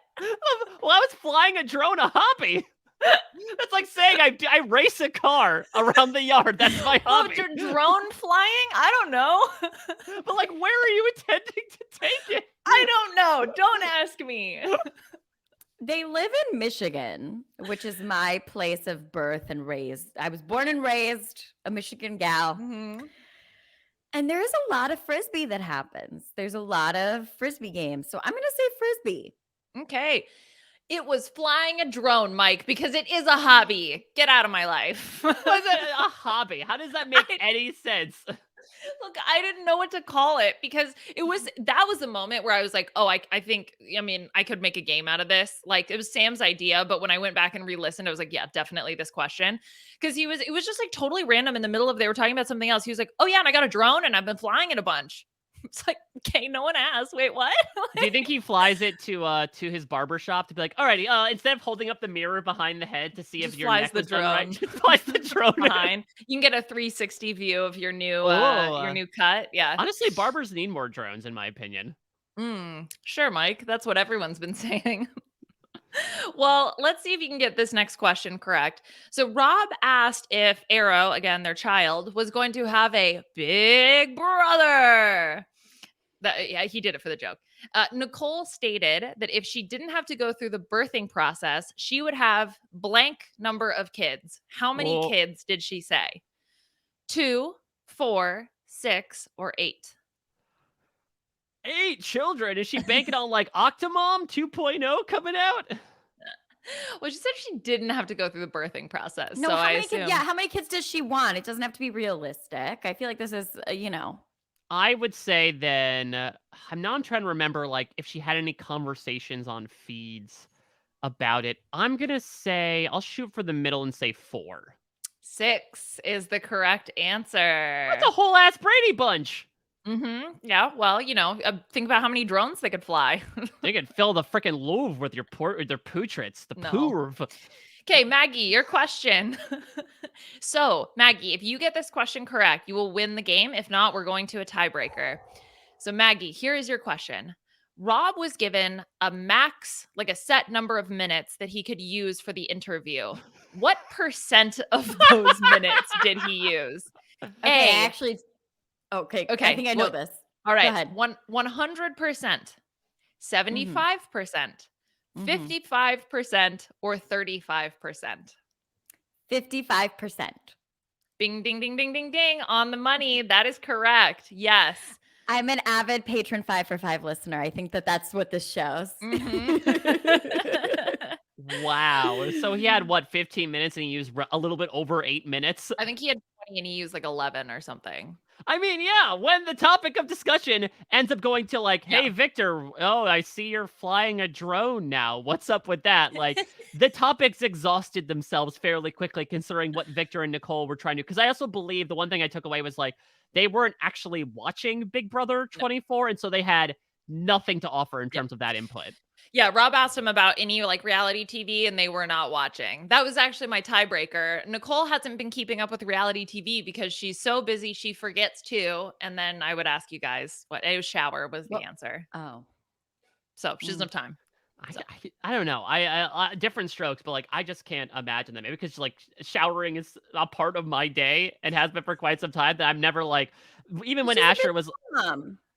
Well, I was flying a drone a hobby. That's like saying I race a car around the yard. That's my Oh, hobby. your drone flying? I don't know. But like, where are you intending to take it? I don't know. Don't ask me. they live in Michigan, which is my place of birth and raised. I was born and raised a Michigan gal. And there is a lot of frisbee that happens. There's a lot of frisbee games. So I'm going to say frisbee. Okay. It was flying a drone, Mike, because it is a hobby. Get out of my life. Was it a hobby? How does that make any sense? Look, I didn't know what to call it because that was the moment where I was like, oh, I think, I mean, I could make a game out of this. Like it was Sam's idea, but when I went back and re-listened, I was like, yeah, definitely this question. Because it was just like totally random in the middle of, they were talking about something else. He was like, oh yeah, and I got a drone and I've been flying it a bunch. It's like, okay, no one asked. Wait, what? Do you think he flies it to his barber shop to be like, alrighty, instead of holding up the mirror behind the head to see if Just your flies neck the was done right, drone. just flies the drone Behind. You can get a 360 view of your Oh, new cut. Yeah. honestly, barbers need more drones, in my opinion. Sure, Mike. That's what everyone's been saying. Well, let's see if you can get this next question correct. So, Rob asked if Arrow, again, their child, was going to have a big brother. Yeah, he did it for the joke. Nicole stated that if she didn't have to go through the birthing process, she would have blank number of kids. How many Well, kids did she say? 2, 4, 6, or 8? 8 children. Is she banking on like Octomom 2.0 coming out? Well, she said she didn't have to go through the birthing process. No, so how I many kids? assume. Yeah, how many kids does she want? It doesn't have to be realistic. I feel like this is, I would say then, I'm trying to remember like if she had any conversations on feeds about it. I'm gonna say I'll shoot for the middle and say 4. 6 is the correct answer. That's a whole ass Brady bunch. Yeah. Well, think about how many drones they could fly. They could fill the freaking Louvre with their portraits. The No. Pourv. Okay, Maggie, your question. So, Maggie, if you get this question correct, you will win the game. If not, we're going to a tiebreaker. So, Maggie, here is your question. Rob was given a max, like a set number of minutes that he could use for the interview. What percent of those minutes did he use? Okay, A. Okay. Okay, I think I know well, this. All right. Go ahead. 100%, 75%, Mhm. 55%, or 35%. 55%. Bing, ding, ding, ding, ding, ding. On the money. That is correct. Yes. I'm an avid patron 5 for 5 listener. I think that's what this shows. Wow. So he had what, 15 minutes and he used a little bit over 8 minutes? I think he had 20 and he used like 11 or something. I mean, yeah, when the topic of discussion ends up going to like, hey, Yeah. Victor, oh, I see you're flying a drone now. What's up with that? Like, the topics exhausted themselves fairly quickly considering what Victor and Nicole were trying to. Because I also believe the one thing I took away was like, they weren't actually watching Big Brother 24. And so they had nothing to offer in terms of that input. Yeah, Rob asked him about any like reality TV and they were not watching. That was actually my tiebreaker. Nicole hasn't been keeping up with reality TV because she's so busy she forgets to. And then I would ask you guys what it was. Shower was the answer. Oh. So she doesn't have time. I don't know. I different strokes, but like I just can't imagine them. Maybe because like showering is a part of my day and has been for quite some time that I'm never like, even when Asher was,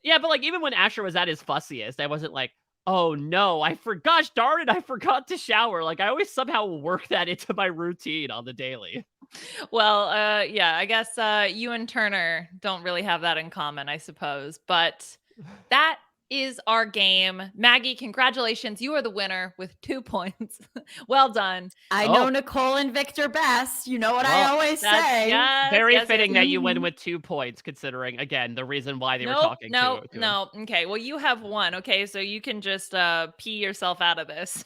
yeah, but like even when Asher was at his fussiest, I wasn't like, oh no, gosh darn it, I forgot to shower. Like I always somehow work that into my routine on the daily. Well, yeah, I guess you and Turner don't really have that in common, I suppose. But that is our game. Maggie, congratulations. You are the winner with 2 points. Well done. I know Nicole and Victor best. You know what I always say. Very fitting that you win with 2 points, considering, again, the reason why they were talking to him. No. Okay, well, you have 1. Okay, so you can just pee yourself out of this.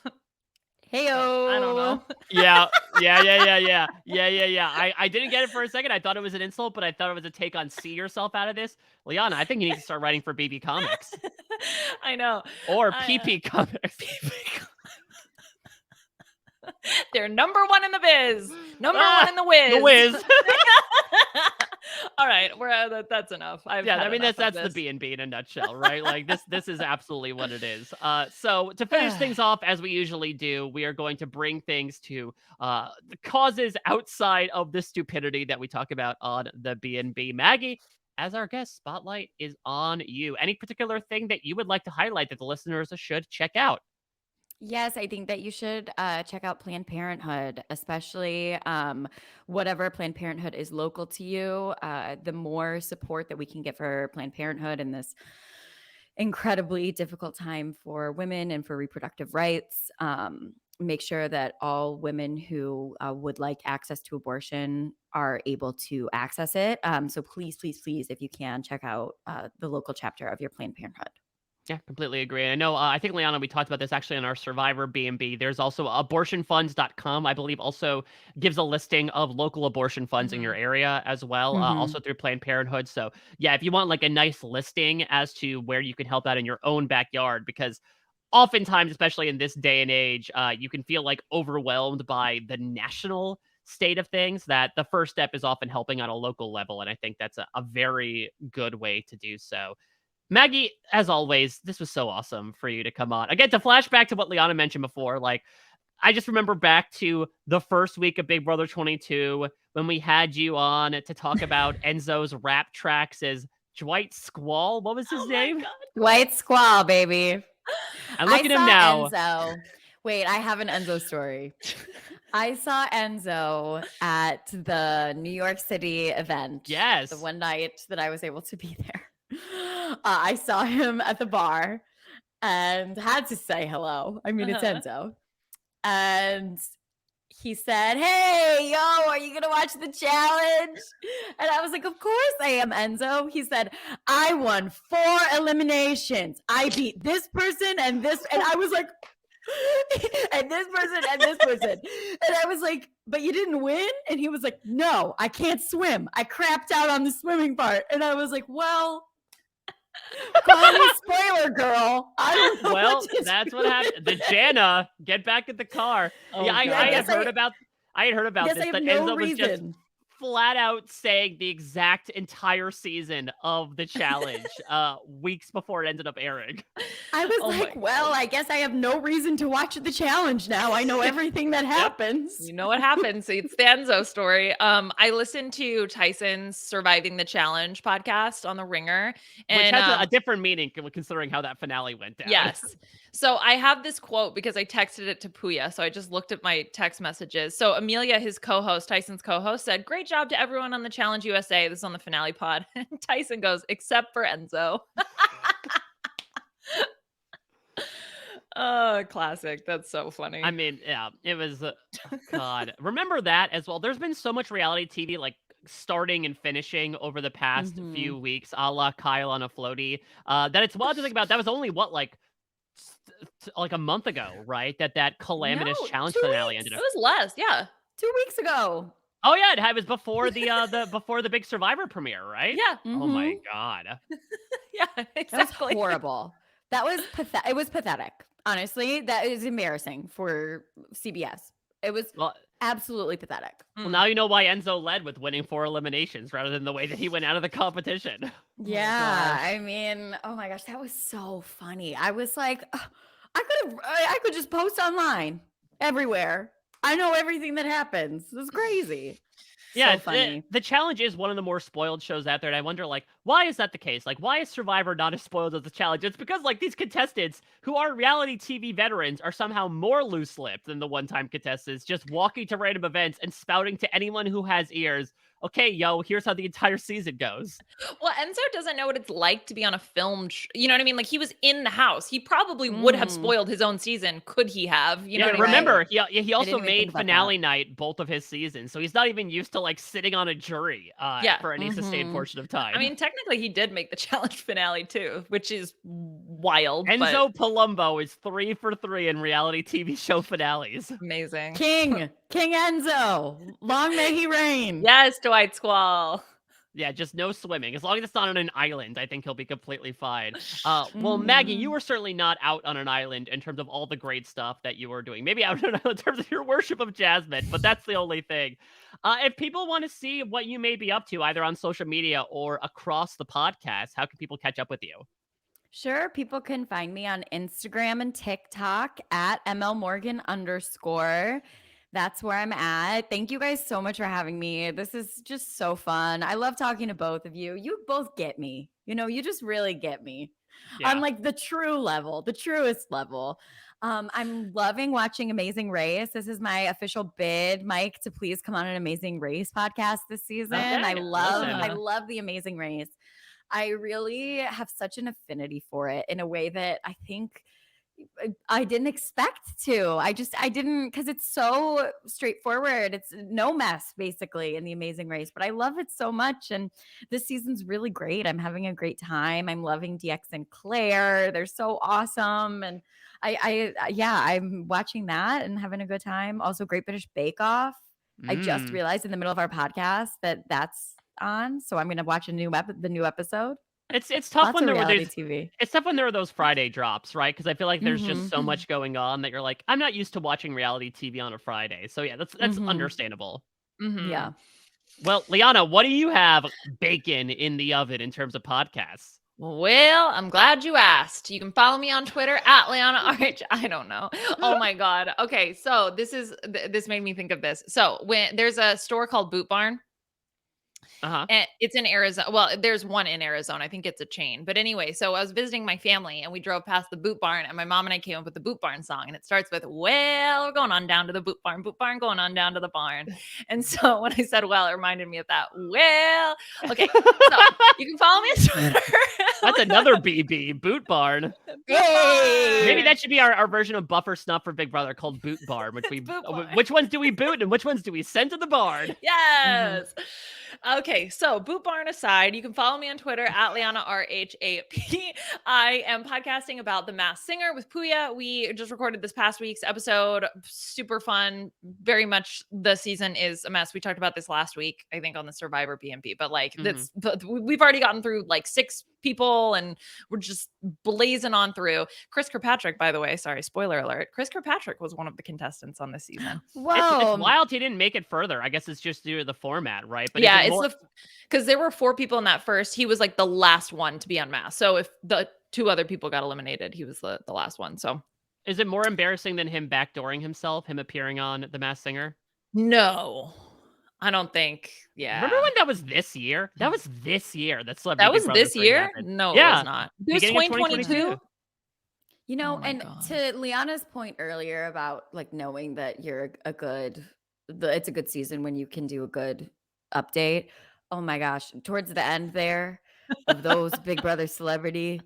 Heyo. I don't know. Yeah. I didn't get it for a second. I thought it was an insult, but I thought it was a take on see yourself out of this. Liana, I think you need to start writing for BB Comics. I know. Or PP Comics. They're number 1 in the biz. Number 1 in the whiz. The whiz. All right, that's enough. I mean that's the B&B in a nutshell, right? Like this is absolutely what it is. So to finish things off, as we usually do, we are going to bring things to the causes outside of the stupidity that we talk about on the B&B. Maggie, as our guest, spotlight is on you. Any particular thing that you would like to highlight that the listeners should check out? Yes, I think that you should check out Planned Parenthood, especially whatever Planned Parenthood is local to you. The more support that we can get for Planned Parenthood in incredibly difficult time for women and for reproductive rights. Make sure that all women who would like access to abortion are able to access it. So please, please, please, if you can, check out the local chapter of your Planned Parenthood. Yeah, completely agree. I know, I think, Liana, we talked about this actually on our Survivor B&B. There's also abortionfunds.com, I believe, also gives a listing of local abortion funds in your area as well, also through Planned Parenthood. So, yeah, if you want like a nice listing as to where you can help out in your own backyard, because oftentimes, especially in this day and age, you can feel like overwhelmed by the national state of things, that the first step is often helping on a local level. And I think that's a very good way to do so. Maggie, as always, this was so awesome for you to come on. Again, to flash back to what Liana mentioned before, like, I just remember back to the first week of Big Brother 22 when we had you on to talk about Enzo's rap tracks as Dwight Squall. What was his name? Dwight Squall, baby. And look at him now. Enzo. Wait, I have an Enzo story. I saw Enzo at the New York City event. Yes. The one night that I was able to be there. I saw him at the bar and had to say hello. I mean, it's Enzo. And he said, "Hey, yo, are you going to watch the challenge?" And I was like, "Of course I am, Enzo." He said, "I won 4 eliminations. I beat this person and this." And I was like, and this person and this person. And I was like, "But you didn't win?" And he was like, "No, I can't swim. I crapped out on the swimming part." And I was like, "Well, call me spoiler girl. I don't know." Well, that's what happened. The Jana, get back in the car. Yeah, I had heard about this, that Enzo was just flat out saying the exact entire season of the challenge weeks before it ended up airing. I was like, well, I guess I have no reason to watch the challenge now. I know everything that happens. You know what happens. It's the Enzo story. I listened to Tyson's Surviving the Challenge podcast on The Ringer. Which has a different meaning considering how that finale went down. Yes. So I have this quote because I texted it to Puya. So I just looked at my text messages. So Amelia, his co-host, Tyson's co-host, said, "Great job to everyone on the Challenge USA." This is on the finale pod. And Tyson goes, "Except for Enzo." Oh, classic. That's so funny. I mean, yeah, it was, God. Remember that as well. There's been so much reality TV, like, starting and finishing over the past few weeks, a la Kyle on a floaty, that it's wild to think about. That was only, what, like a month ago, right? That calamitous challenge finale ended up. It was less, yeah. 2 weeks ago. Oh yeah, it was before the before the big Survivor premiere, right? Yeah. Oh my God. Yeah, exactly. That was horrible. That was pathetic. It was pathetic. Honestly, that is embarrassing for CBS. It was absolutely pathetic. Well, now you know why Enzo led with winning 4 eliminations rather than the way that he went out of the competition. Yeah, I mean, oh my gosh, that was so funny. I was like, I could just post online everywhere. I know everything that happens. It was crazy. Yeah, so funny. The challenge is one of the more spoiled shows out there, and I wonder, like, why is that the case? Like, why is Survivor not as spoiled as the challenge? It's because, like, these contestants who are reality TV veterans are somehow more loose-lipped than the one-time contestants, just walking to random events and spouting to anyone who has ears, "Okay, yo, here's how the entire season goes." Well, Enzo doesn't know what it's like to be on a film. You know what I mean? Like, he was in the house. He probably would have spoiled his own season. Could he have? You know what I mean? Remember, he also made finale night both of his seasons, so he's not even used to, like, sitting on a jury for any sustained portion of time. I mean, technically, he did make the challenge finale too, which is wild. Enzo Palumbo is 3 for 3 in reality TV show finales. Amazing. King Enzo. Long may he reign. Yes, Dwight Squall. Yeah, just no swimming. As long as it's not on an island, I think he'll be completely fine. Well, Maggie, you were certainly not out on an island in terms of all the great stuff that you were doing. Maybe out on an island in terms of your worship of Jasmine, but that's the only thing. If people want to see what you may be up to, either on social media or across the podcast, how can people catch up with you? Sure. People can find me on Instagram and TikTok at @MLMorgan_. That's where I'm at. Thank you guys so much for having me. This is just so fun. I love talking to both of you. You both get me. You know, you just really get me on like the true level, the truest level. I'm loving watching Amazing Race. This is my official bid, Mike, to please come on an Amazing Race podcast this season. Okay, I love the Amazing Race. I really have such an affinity for it in a way that I think I didn't expect to. I didn't, because it's so straightforward. It's no mess basically in The Amazing Race, but I love it so much. And this season's really great. I'm having a great time. I'm loving DX and Claire. They're so awesome. And yeah, I'm watching that and having a good time. Also, Great British Bake Off. I just realized in the middle of our podcast that that's on. So I'm going to watch the new episode. It's tough Lots when of there were reality these TV. it's tough when there are those Friday drops, right? Because I feel like there's just Mhm. so much going on that you're like, I'm not used to watching reality TV on a Friday. So yeah, that's Mhm. understandable. Yeah. Well, Liana, what do you have baking in the oven in terms of podcasts? Well, I'm glad you asked. You can follow me on Twitter at Liana RH. I don't know. Oh my God. Okay. So this made me think of this. So when there's a store called Boot Barn, Uh-huh. and it's in Arizona. Well, there's one in Arizona. I think it's a chain. But anyway, so I was visiting my family and we drove past the Boot Barn and my mom and I came up with the Boot Barn song. And it starts with, well, we're going on down to the Boot Barn, going on down to the barn. And so when I said, well, it reminded me of that. Well, okay. So you can follow me on Twitter. That's another BB, Boot Barn. Yay! Maybe that should be our version of Buffer Snuff for Big Brother called Boot Barn, which ones do we boot and which ones do we send to the barn? Yes. Okay, so Boot Barn aside, you can follow me on Twitter at Liana RHAP. I am podcasting about The Masked Singer with Puya. We just recorded this past week's episode. Super fun. Very much the season is a mess. We talked about this last week, I think, on the Survivor B&B. But like but we've already gotten through like 6 people and we're just blazing on through. Chris Kirkpatrick, by the way, sorry, spoiler alert. Chris Kirkpatrick was one of the contestants on this season. It's wild he didn't make it further. I guess it's just due to the format, right? But yeah, because there were 4 people in that first. He was like the last one to be unmasked. So if the 2 other people got eliminated, he was the last one. So is it more embarrassing than him backdooring himself, him appearing on The Masked Singer? No, I don't think. Yeah. Remember when that was this year? That was this year. That Celebrity That Big was Brother this 3 year? happened. No, Yeah. it was not. It was Beginning of 2022. You know, Oh my and God. to Liana's point earlier about like knowing that you're it's a good season when you can do a good update. Oh my gosh, towards the end there of those Big Brother Celebrity.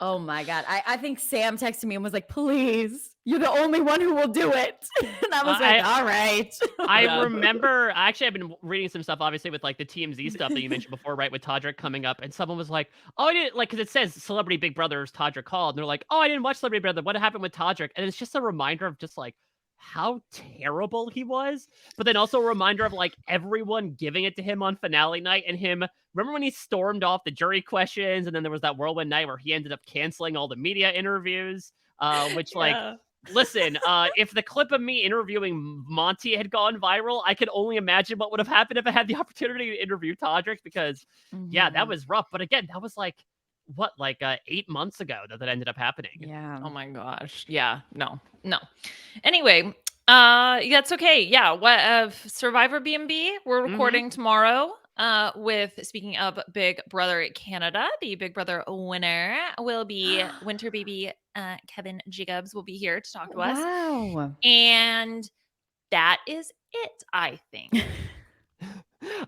Oh my God. I think Sam texted me and was like, please, you're the only one who will do it. And I was like, all right. I remember, actually, I've been reading some stuff, obviously, with like the TMZ stuff that you mentioned before, right? With Todrick coming up, and someone was like, oh, I didn't, like, because it says Celebrity Big Brother's Todrick called, and they're like, oh, I didn't watch Celebrity Big Brother. What happened with Todrick? And it's just a reminder of just like how terrible he was, but then also a reminder of like everyone giving it to him on finale night and him. Remember when he stormed off the jury questions, and then there was that whirlwind night where he ended up canceling all the media interviews, which like, listen, if the clip of me interviewing Monty had gone viral, I could only imagine what would have happened if I had the opportunity to interview Todrick, because yeah, that was rough. But again, that was like, what, like 8 months ago that ended up happening. Yeah. Oh my gosh. Yeah. No. Anyway, that's okay. Yeah. What Survivor B&B? We're recording tomorrow. With speaking of Big Brother Canada, the Big Brother winner will be Winter Baby Kevin Jacobs will be here to talk to us. Wow. And that is it, I think.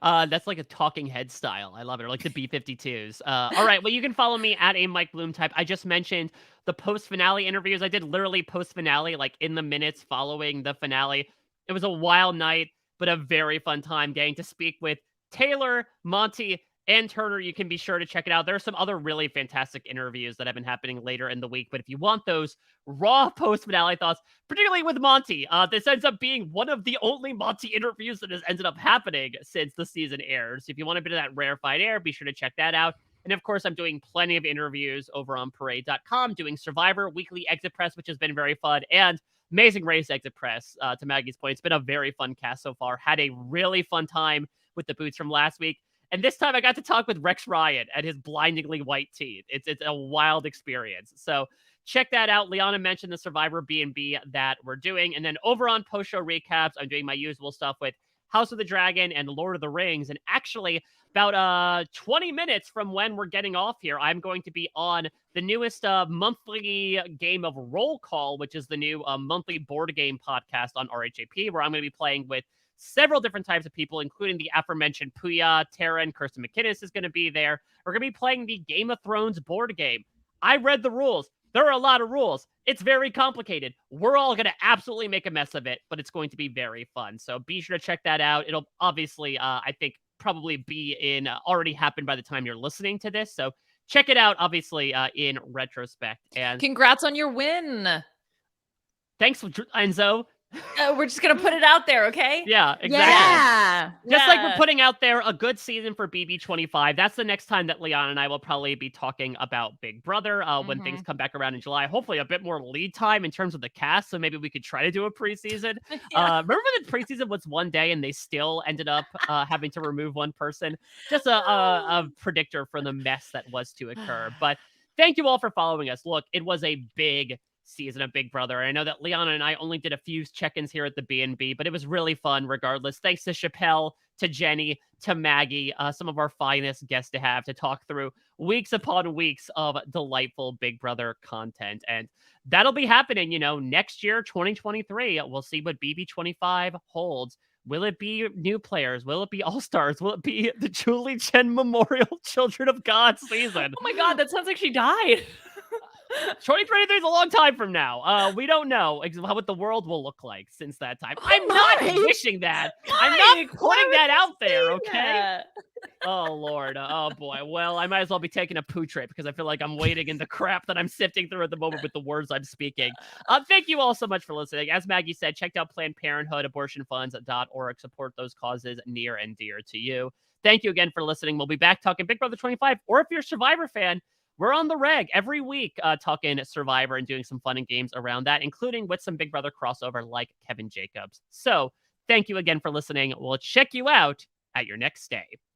That's like a talking head style. I love it. Or like the B-52s. All right. Well, you can follow me at a Mike Bloom type. I just mentioned the post-finale interviews. I did literally post-finale, like in the minutes following the finale. It was a wild night, but a very fun time getting to speak with Taylor, Monty, and Turner. You can be sure to check it out. There are some other really fantastic interviews that have been happening later in the week. But if you want those raw post-finale thoughts, particularly with Monty, this ends up being one of the only Monty interviews that has ended up happening since the season aired. So if you want a bit of that rarefied air, be sure to check that out. And of course, I'm doing plenty of interviews over on Parade.com, doing Survivor Weekly Exit Press, which has been very fun, and Amazing Race Exit Press. To Maggie's point, it's been a very fun cast so far. Had a really fun time with the boots from last week. And this time I got to talk with Rex Ryan and his blindingly white teeth. It's a wild experience. So check that out. Liana mentioned the Survivor B&B that we're doing. And then over on post-show recaps, I'm doing my usual stuff with House of the Dragon and Lord of the Rings. And actually, about 20 minutes from when we're getting off here, I'm going to be on the newest monthly game of Roll Call, which is the new monthly board game podcast on RHAP, where I'm going to be playing with several different types of people, including the aforementioned Puya, Tara, and Kirsten McInnes is going to be there. We're going to be playing the Game of Thrones board game. I read the rules. There are a lot of rules. It's very complicated. We're all going to absolutely make a mess of it, but it's going to be very fun. So be sure to check that out. It'll obviously, I think, probably be in already happened by the time you're listening to this. So check it out, obviously, in retrospect. And Congrats on your win. thanks, Enzo. We're just going to put it out there, okay? Yeah, exactly. Yeah. Just like we're putting out there a good season for BB25, that's the next time that Liana and I will probably be talking about Big Brother when things come back around in July. Hopefully a bit more lead time in terms of the cast, so maybe we could try to do a preseason. Remember when the preseason was one day and they still ended up having to remove one person? Just a predictor for the mess that was to occur. But thank you all for following us. Look, it was a big season of Big Brother. I know that Liana and I only did a few check-ins here at the B&B, but it was really fun regardless. Thanks to Chappelle, to Jenny, to Maggie, some of our finest guests to have to talk through weeks upon weeks of delightful Big Brother content. And that'll be happening, next year, 2023. We'll see what BB25 holds. Will it be new players? Will it be all-stars? Will it be the Julie Chen Memorial Children of God season? Oh my God, that sounds like she died. 2023 is a long time from now. We don't know what the world will look like since that time. I'm Mike! not wishing that. I'm Mike, not why putting would that you out there, say okay? that? Oh, Lord. Oh, boy. Well, I might as well be taking a poo trip because I feel like I'm wading in the crap that I'm sifting through at the moment with the words I'm speaking. Thank you all so much for listening. As Maggie said, check out Planned Parenthood, abortionfunds.org. Support those causes near and dear to you. Thank you again for listening. We'll be back talking Big Brother 25, or if you're a Survivor fan, we're on the reg every week talking Survivor and doing some fun and games around that, including with some Big Brother crossover like Kevin Jacobs. So thank you again for listening. We'll check you out at your next stay.